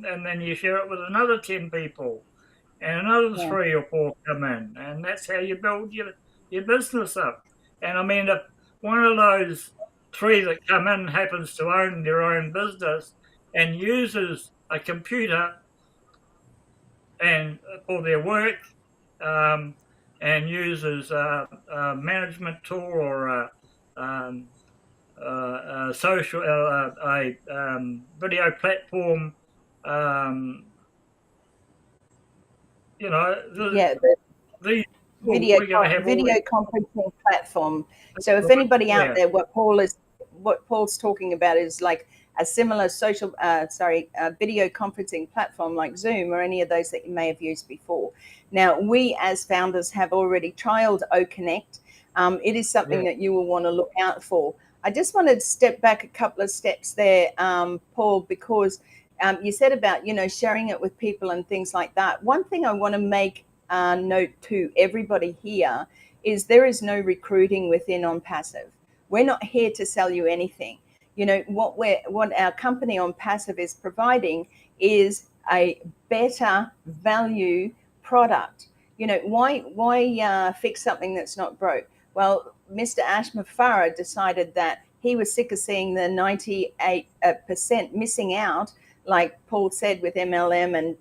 And then you share it with another 10 people, and another 3 or 4 come in, and that's how you build your business up. And I mean, if one of those 3 that come in happens to own their own business and uses a computer and for their work, and uses a management tool or a social video platform, video conferencing platform. So if anybody out there, what Paul's talking about is like a similar video conferencing platform like Zoom or any of those that you may have used before. Now, we as founders have already trialed oconnect. It is something that you will want to look out for. I just wanted to step back a couple of steps there, Paul, because you said about, sharing it with people and things like that. One thing I want to make note to everybody here is there is no recruiting within ONPASSIVE. We're not here to sell you anything. What our company ONPASSIVE is providing is a better value product. Why fix something that's not broke? Well, Mr. AshMufareh decided that he was sick of seeing the 98% missing out, like Paul said, with MLM and,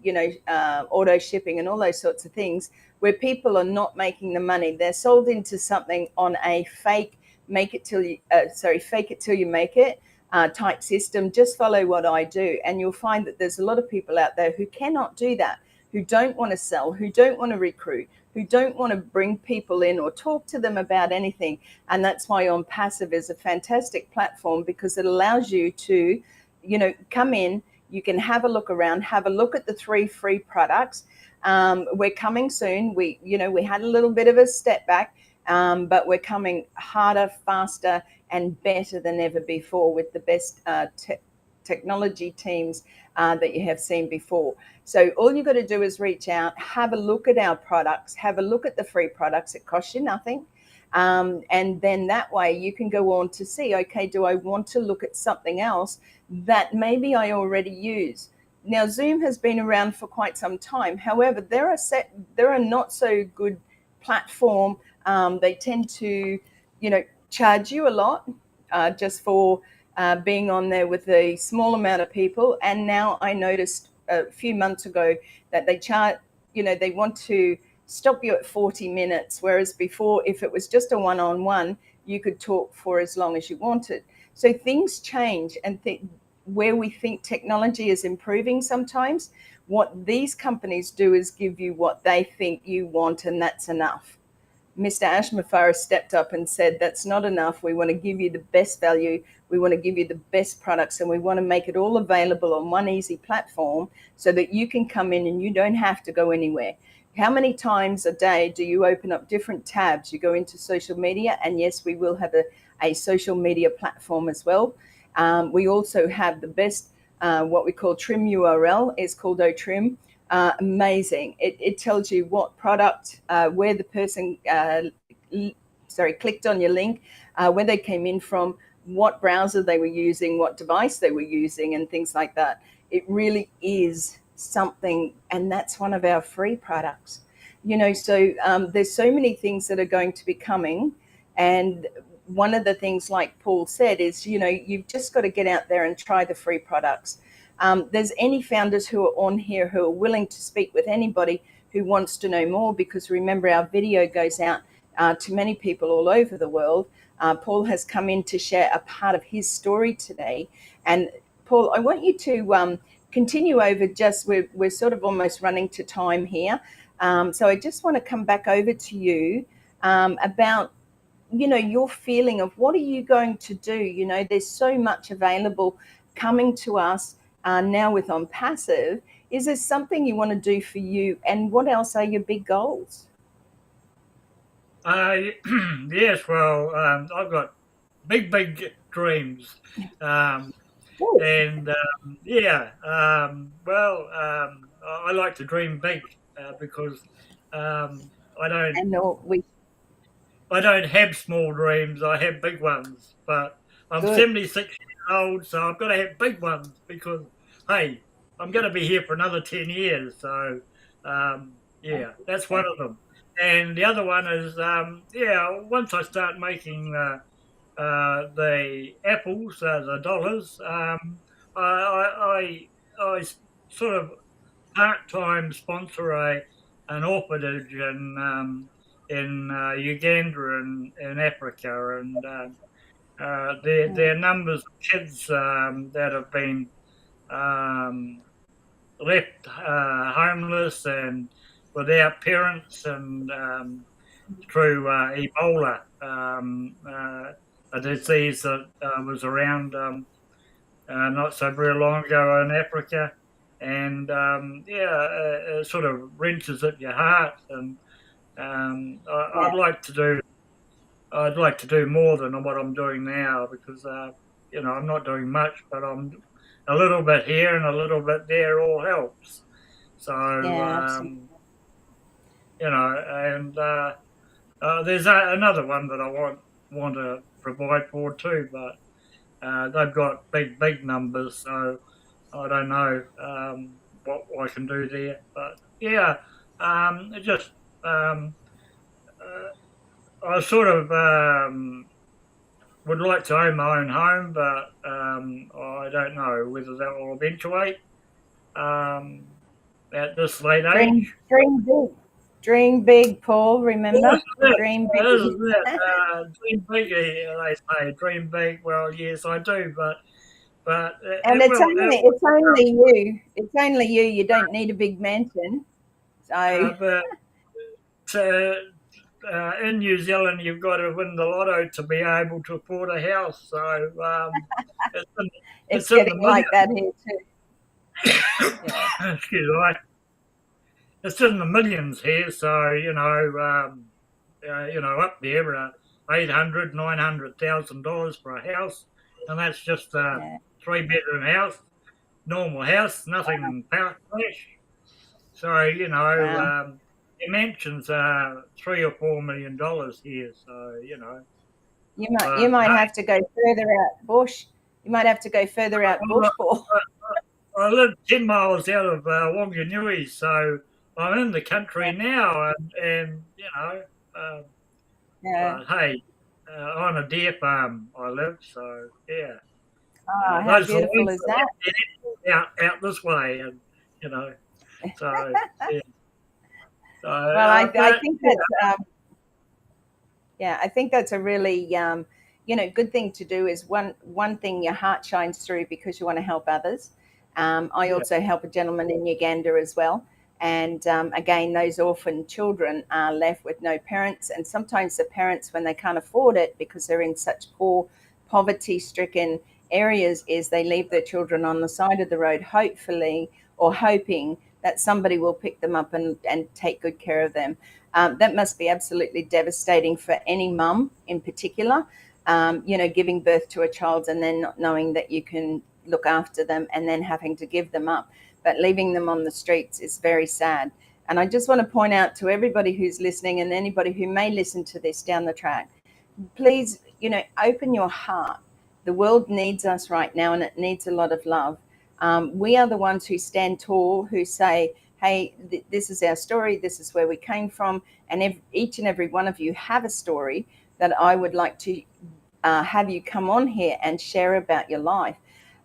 auto shipping and all those sorts of things, where people are not making the money. They're sold into something on a fake fake it till you make it type system. Just follow what I do. And you'll find that there's a lot of people out there who cannot do that, who don't want to sell, who don't want to recruit, who don't want to bring people in or talk to them about anything. And that's why ONPASSIVE is a fantastic platform, because it allows you to, come in, you can have a look around, have a look at the 3 free products. We're coming soon. We had a little bit of a step back, but we're coming harder, faster, and better than ever before with the best technology teams that you have seen before. So all you've got to do is reach out, have a look at our products, have a look at the free products. It costs you nothing. And then that way you can go on to see, okay, do I want to look at something else that maybe I already use? Now, Zoom has been around for quite some time. However, they're a not so good platform. They tend to, charge you a lot just for being on there with a small amount of people. And now I noticed a few months ago that they charge, they want to stop you at 40 minutes, whereas before, if it was just a one-on-one, you could talk for as long as you wanted. So things change, and where we think technology is improving sometimes, what these companies do is give you what they think you want, and that's enough. Mr. AshMufareh stepped up and said, that's not enough. We want to give you the best value. We want to give you the best products, and we want to make it all available on one easy platform so that you can come in and you don't have to go anywhere. How many times a day do you open up different tabs? You go into social media, and yes, we will have a social media platform as well. We also have the best, what we call trim URL. It's called otrim. Amazing. It tells you what product, where the person clicked on your link, where they came in from, what browser they were using, what device they were using, and things like that. It really is something, and that's one of our free products. So there's so many things that are going to be coming, and one of the things, like Paul said, is you've just got to get out there and try the free products. there's any founders who are on here who are willing to speak with anybody who wants to know more, because remember, our video goes out to many people all over the world. Paul has come in to share a part of his story today. And Paul, I want you to continue over, just we're sort of almost running to time here. So I just want to come back over to you about, you know, your feeling of what are you going to do? You know, there's so much available coming to us now with ONPASSIVE. Is there something you want to do for you? And what else are your big goals? Yes, well, I've got big dreams. And I like to dream big because I don't have small dreams. I have big ones. But I'm 76 years old, so I've got to have big ones because, hey, I'm going to be here for another 10 years. So, that's one of them. And the other one is, once I start making the apples, the dollars, I sort of part-time sponsor an orphanage in Uganda and in Africa, and their numbers of kids that have been left homeless and without parents, and through Ebola, a disease that was around not so very long ago in Africa, and it sort of wrenches at your heart. And I'd like to do more than what I'm doing now, because I'm not doing much, but I'm a little bit here and a little bit there all helps. So and there's another one that I want to provide for too, but they've got big numbers, so I don't know what I can do there. But I sort of would like to own my own home, but I don't know whether that will eventuate at this late age. Dream big, Paul. Remember, dream big. Dream big, they say. Dream big. Well, yes, I do, but and it's only you. It's only you. You don't need a big mansion. So, in New Zealand, you've got to win the lotto to be able to afford a house. So it's getting like that here too. Excuse me. It's in the millions here, so up there, $800,000-$900,000 for a house, and that's just a 3-bedroom house, normal house, nothing power flash. So the mansions are $3 or $4 million here. So you might have to go further out bush. You might have to go further out bush, Paul. I live 10 miles out of Wanganui, so I'm in the country now, and but hey, on a deer farm I live, so yeah. Oh, how beautiful is that? Out this way, and so yeah. So, well, I think that's I think that's a really good thing to do. Is one thing your heart shines through because you want to help others. I also help a gentleman in Uganda as well. And again, those orphan children are left with no parents. And sometimes the parents, when they can't afford it because they're in such poor, poverty-stricken areas, is they leave their children on the side of the road, hopefully, or hoping that somebody will pick them up and take good care of them. That must be absolutely devastating for any mum in particular, giving birth to a child and then not knowing that you can look after them and then having to give them up. But leaving them on the streets is very sad. And I just want to point out to everybody who's listening and anybody who may listen to this down the track, please, open your heart. The world needs us right now, and it needs a lot of love. We are the ones who stand tall, who say, hey, this is our story. This is where we came from. And each and every one of you have a story that I would like to have you come on here and share about your life.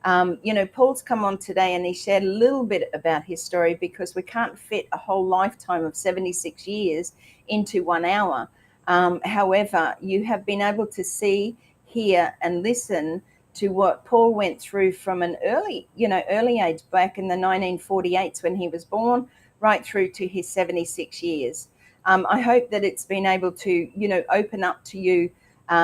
Paul's come on today and he shared a little bit about his story, because we can't fit a whole lifetime of 76 years into 1 hour. However, you have been able to see, hear and listen to what Paul went through from an early age, back in the 1948s when he was born, right through to his 76 years. I hope that it's been able to, open up to you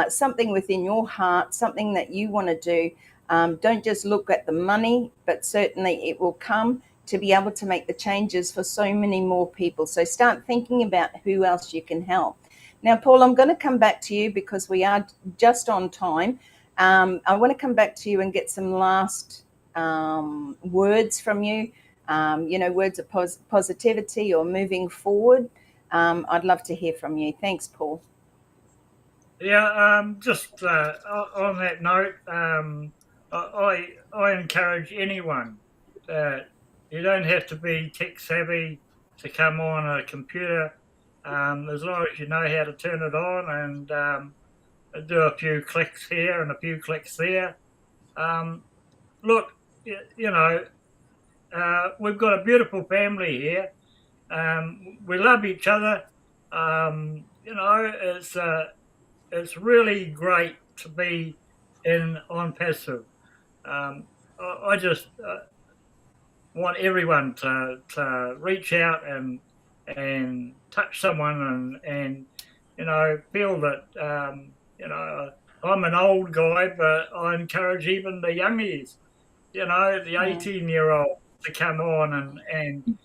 something within your heart, something that you want to do. Don't just look at the money, but certainly it will come to be able to make the changes for so many more people. So start thinking about who else you can help. Now, Paul, I'm going to come back to you because we are just on time. I want to come back to you and get some last words from you, words of positivity or moving forward. I'd love to hear from you. Thanks, Paul. Yeah, just on that note, I encourage anyone that you don't have to be tech savvy to come on a computer, as long as you know how to turn it on and do a few clicks here and a few clicks there. Look, we've got a beautiful family here. We love each other. It's really great to be in ONPASSIVE. I just want everyone to reach out and touch someone and feel that I'm an old guy, but I encourage even the youngies, the 18-year-old to come on and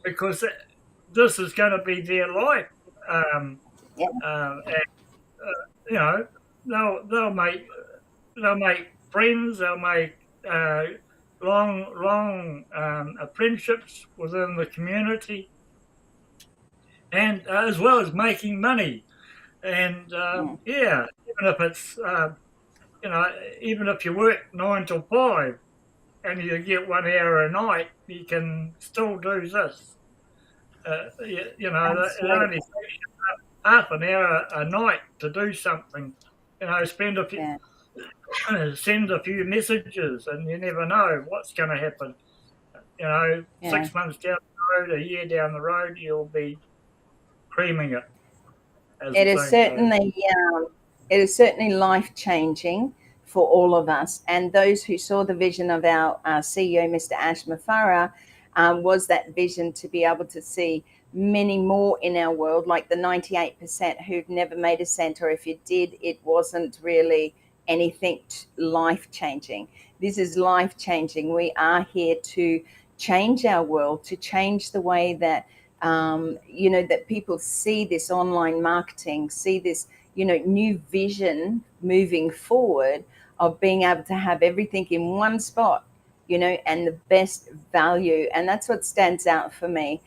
because this is going to be their life. They'll make friends, they'll make long friendships within the community, and as well as making money. And even if it's even if you work 9 till 5 and you get 1 hour a night, you can still do this. It only takes you half an hour a night to do something. Send a few messages, and you never know what's going to happen. 6 months down the road, a year down the road, you'll be creaming it. It is certainly life-changing for all of us. And those who saw the vision of our CEO, Mr. AshMufareh, was that vision to be able to see many more in our world, like the 98% who've never made a cent, or if you did, it wasn't really anything life-changing. This is life-changing. We are here to change our world, to change the way that that people see this online marketing, see this new vision moving forward of being able to have everything in one spot, and the best value. And that's what stands out for me.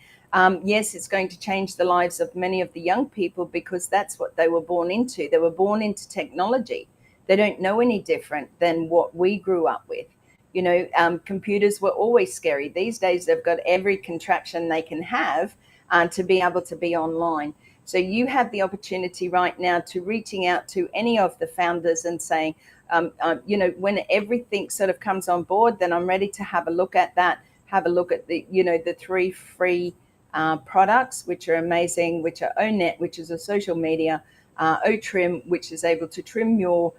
Yes, it's going to change the lives of many of the young people, because that's what they were born into. They were born into technology. They don't know any different than what we grew up with. Computers were always scary. These days, they've got every contraption they can have to be able to be online. So you have the opportunity right now to reaching out to any of the founders and saying, when everything sort of comes on board, then I'm ready to have a look at that, have a look at the 3 free products, which are amazing, which are onet, which is a social media, otrim, which is able to trim your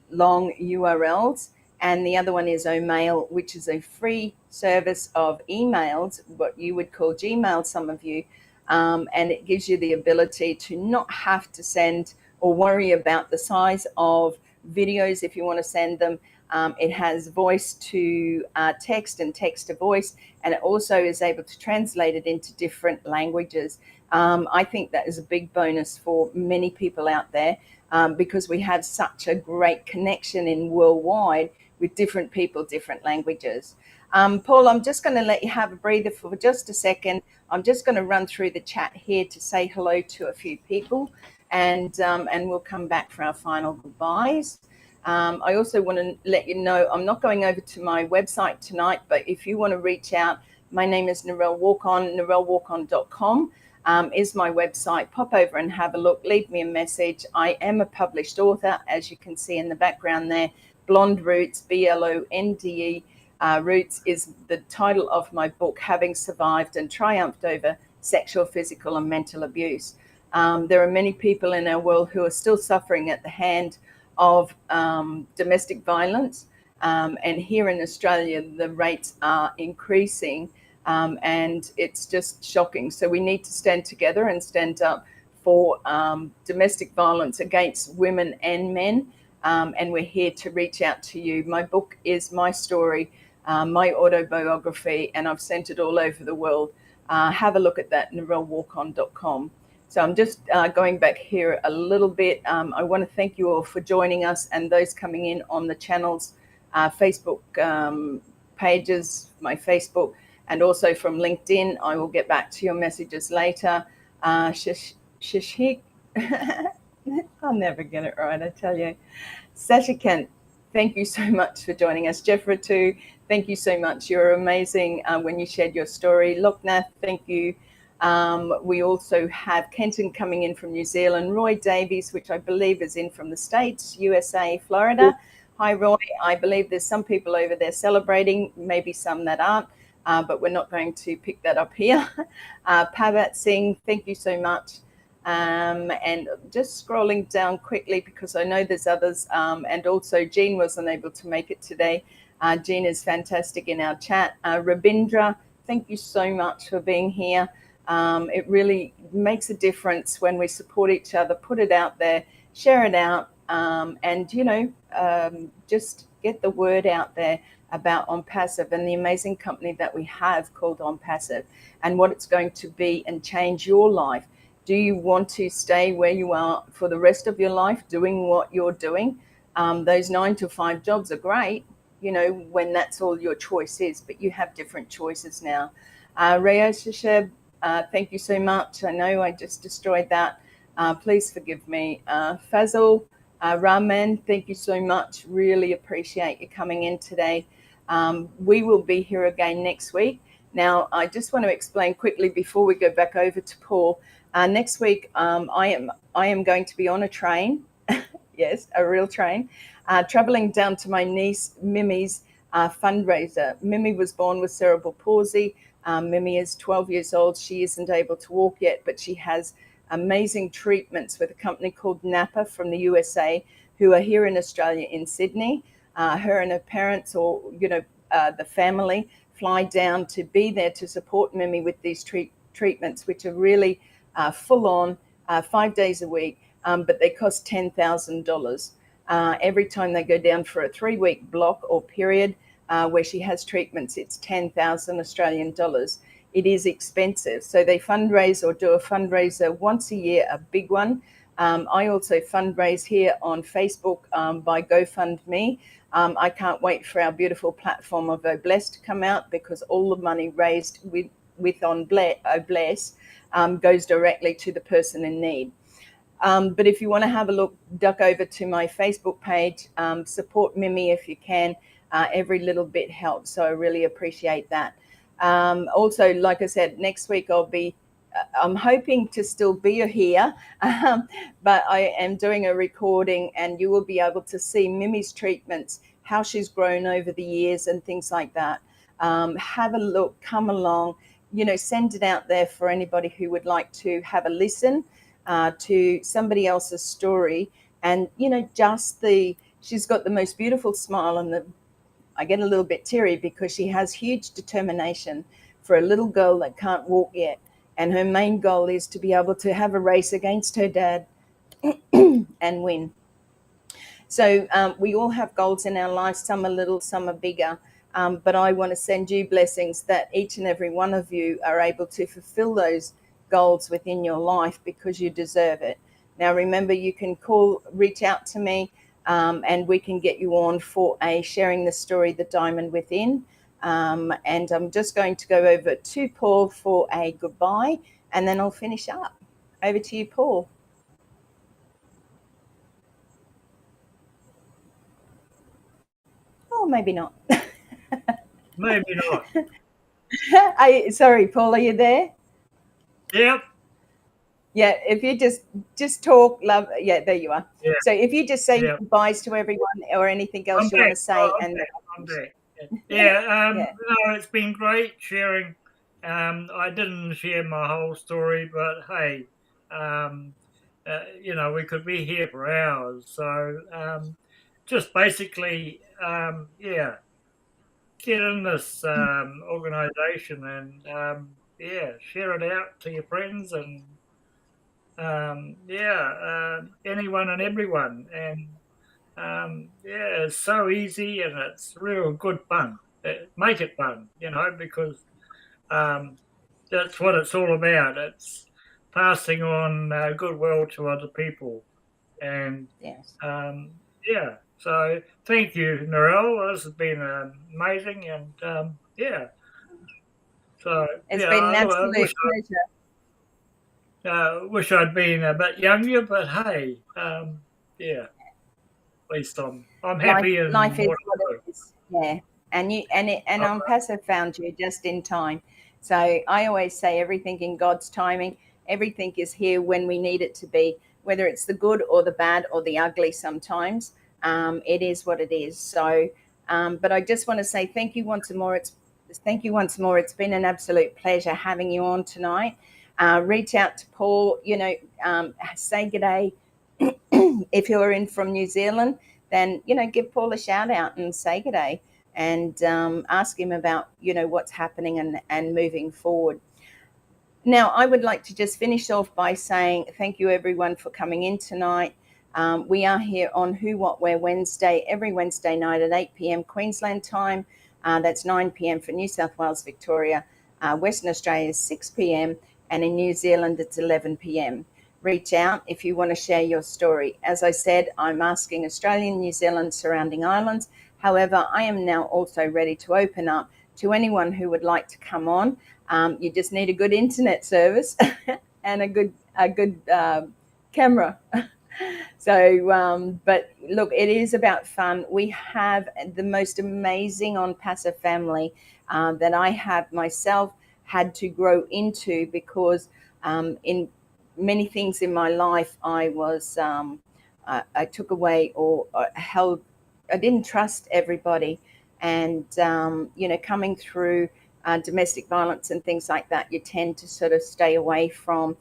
long URLs, and the other one is omail, which is a free service of emails, what you would call Gmail, some of you, and it gives you the ability to not have to send or worry about the size of videos if you want to send them. It has voice to text and text to voice, and it also is able to translate it into different languages. I think that is a big bonus for many people out there, because we have such a great connection in worldwide with different people, different languages. Paul, I'm just going to let you have a breather for just a second. I'm just going to run through the chat here to say hello to a few people, and we'll come back for our final goodbyes. I also want to let you know I'm not going over to my website tonight, but if you want to reach out, my name is Narelle Warcon. narellewarcon.com is my website. Pop over and have a look. Leave me a message. I am a published author, as you can see in the background there. Blonde Roots, BLONDE Roots is the title of my book, Having Survived and Triumphed Over Sexual, Physical and Mental Abuse. There are many people in our world who are still suffering at the hand of domestic violence. And here in Australia, the rates are increasing, and it's just shocking. So we need to stand together and stand up for domestic violence against women and men. And we're here to reach out to you. My book is my story, my autobiography, and I've sent it all over the world. Have a look at that, narellewarcon.com. So I'm just going back here a little bit. I want to thank you all for joining us, and those coming in on the channels, Facebook pages, my Facebook, and also from LinkedIn. I will get back to your messages later. Shishik, I'll never get it right, I tell you. Sashikant, thank you so much for joining us. Jeffrey too, thank you so much. You're amazing when you shared your story. Loknath, thank you. We also have Kenton coming in from New Zealand. Roy Davies, which I believe is in from the States, USA, Florida. Hi, Roy. I believe there's some people over there celebrating, maybe some that aren't, but we're not going to pick that up here. Pavat Singh, thank you so much. And just scrolling down quickly because I know there's others. And also Jean wasn't able to make it today. Jean is fantastic in our chat. Rabindra, thank you so much for being here. It really makes a difference when we support each other, put it out there, share it out, and, you know, just get the word out there about ONPASSIVE and the amazing company that we have called ONPASSIVE and what it's going to be and change your life. Do you want to stay where you are for the rest of your life doing what you're doing? Those 9 to 5 jobs are great, you know, when that's all your choice is, but you have different choices now. Reo Shasheb, thank you so much. I know I just destroyed that. Please forgive me. Fazal, Raman, thank you so much. Really appreciate you coming in today. We will be here again next week. Now, I just want to explain quickly before we go back over to Paul. Next week, I am going to be on a train, yes, a real train, traveling down to my niece Mimi's fundraiser. Mimi was born with cerebral palsy. Mimi is 12 years old. She isn't able to walk yet, but she has amazing treatments with a company called Napa from the USA, who are here in Australia in Sydney. Her and her parents, or, you know, the family fly down to be there to support Mimi with these treatments, which are really full on, 5 days a week, but they cost $10,000 every time they go down for a 3-week block or period where she has treatments. It's 10,000 Australian dollars. It is expensive. So they fundraise or do a fundraiser once a year, a big one. I also fundraise here on Facebook by GoFundMe. I can't wait for our beautiful platform of Obless to come out, because all the money raised with Obless goes directly to the person in need. But if you want to have a look, duck over to my Facebook page, support Mimi if you can. Every little bit helps, so I really appreciate that. Also, like I said, next week I'm hoping to still be here, but I am doing a recording, and you will be able to see Mimi's treatments, how she's grown over the years and things like that. Have a look, come along, you know, send it out there for anybody who would like to have a listen to somebody else's story. And, you know, she's got the most beautiful smile, and I get a little bit teary because she has huge determination for a little girl that can't walk yet. And her main goal is to be able to have a race against her dad and win. So we all have goals in our life. Some are little, some are bigger. But I want to send you blessings that each and every one of you are able to fulfill those goals within your life, because you deserve it. Now, remember, you can reach out to me, and we can get you on for a Sharing the Story, The Diamond Within. And I'm just going to go over to Paul for a goodbye, and then I'll finish up. Over to you, Paul. Oh, maybe not. Maybe not. Sorry, Paul, are you there? Yep. Yeah, if you just talk, love. Yeah, there you are. Yeah, So if you just say yeah. goodbyes to everyone or anything I'm else you want back. to say, I'm and back. I'm back. Yeah. yeah, No, it's been great sharing. I didn't share my whole story, but hey, um, we could be here for hours. So, just basically, yeah, get in this organization and yeah, share it out to your friends and yeah, anyone and everyone. And yeah, it's so easy and it's real good fun. Make it fun, because um, that's what it's all about. It's passing on goodwill to other people. And yes. yeah, so thank you, Narelle. This has been amazing. And yeah, so It's yeah, been an I absolute pleasure. wish I'd been a bit younger, but hey, yeah, at least I'm happy in Life is what what I do. it is. Yeah, and Uh, ONPASSIVE found you just in time. So I always say everything in God's timing. Everything is here when we need it to be, whether it's the good or the bad or the ugly. Sometimes it is what it is. So, but I just want to say thank you once more. Thank you once more. It's been an absolute pleasure having you on tonight. Reach out to Paul. Say good day if you're in from New Zealand, then give Paul a shout out and say good day, and ask him about what's happening and moving forward. Now, I would like to just finish off by saying thank you everyone for coming in tonight. We are here on Who, What, Where Wednesday, every Wednesday night at 8 p.m. Queensland time. That's 9 p.m. for New South Wales, Victoria. Western Australia is 6 p.m. and in New Zealand it's 11 p.m. Reach out if you want to share your story. As I said, I'm asking Australia, New Zealand, surrounding islands. However, I am now also ready to open up to anyone who would like to come on. You just need a good internet service and a good camera. So, but look, it is about fun. We have the most amazing ONPASSIVE family that I have myself had to grow into, because in many things in my life, I took away or held. I didn't trust everybody, and coming through domestic violence and things like that, you tend to sort of stay away from,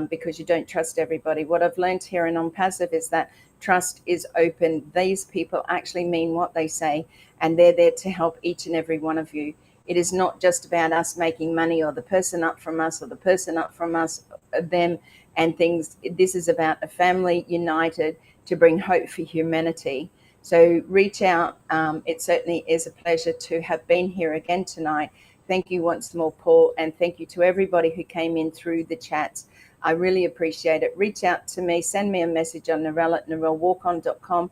because you don't trust everybody. What I've learned here in ONPASSIVE is that trust is open. These people actually mean what they say, and they're there to help each and every one of you. It is not just about us making money, or the person up from us, or the person up from us, them and things. This is about a family united to bring hope for humanity. So reach out. It certainly is a pleasure to have been here again tonight. Thank you once more, Paul, and thank you to everybody who came in through the chats. I really appreciate it. Reach out to me, send me a message on narelle@narellewarcon.com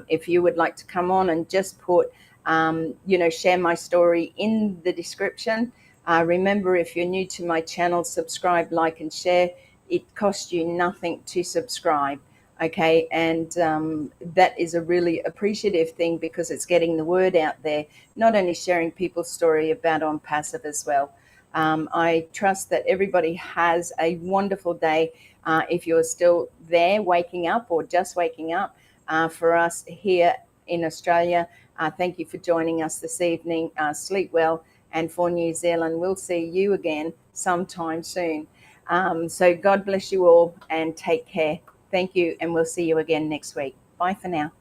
if you would like to come on and just put, share my story in the description. Remember, if you're new to my channel, subscribe, like, and share. It costs you nothing to subscribe. Okay, and that is a really appreciative thing, because it's getting the word out there, not only sharing people's story about ONPASSIVE as well. I trust that everybody has a wonderful day. If you're still there waking up or just waking up, for us here in Australia, thank you for joining us this evening. Sleep well, and for New Zealand, we'll see you again sometime soon. So God bless you all and take care. Thank you, and we'll see you again next week. Bye for now.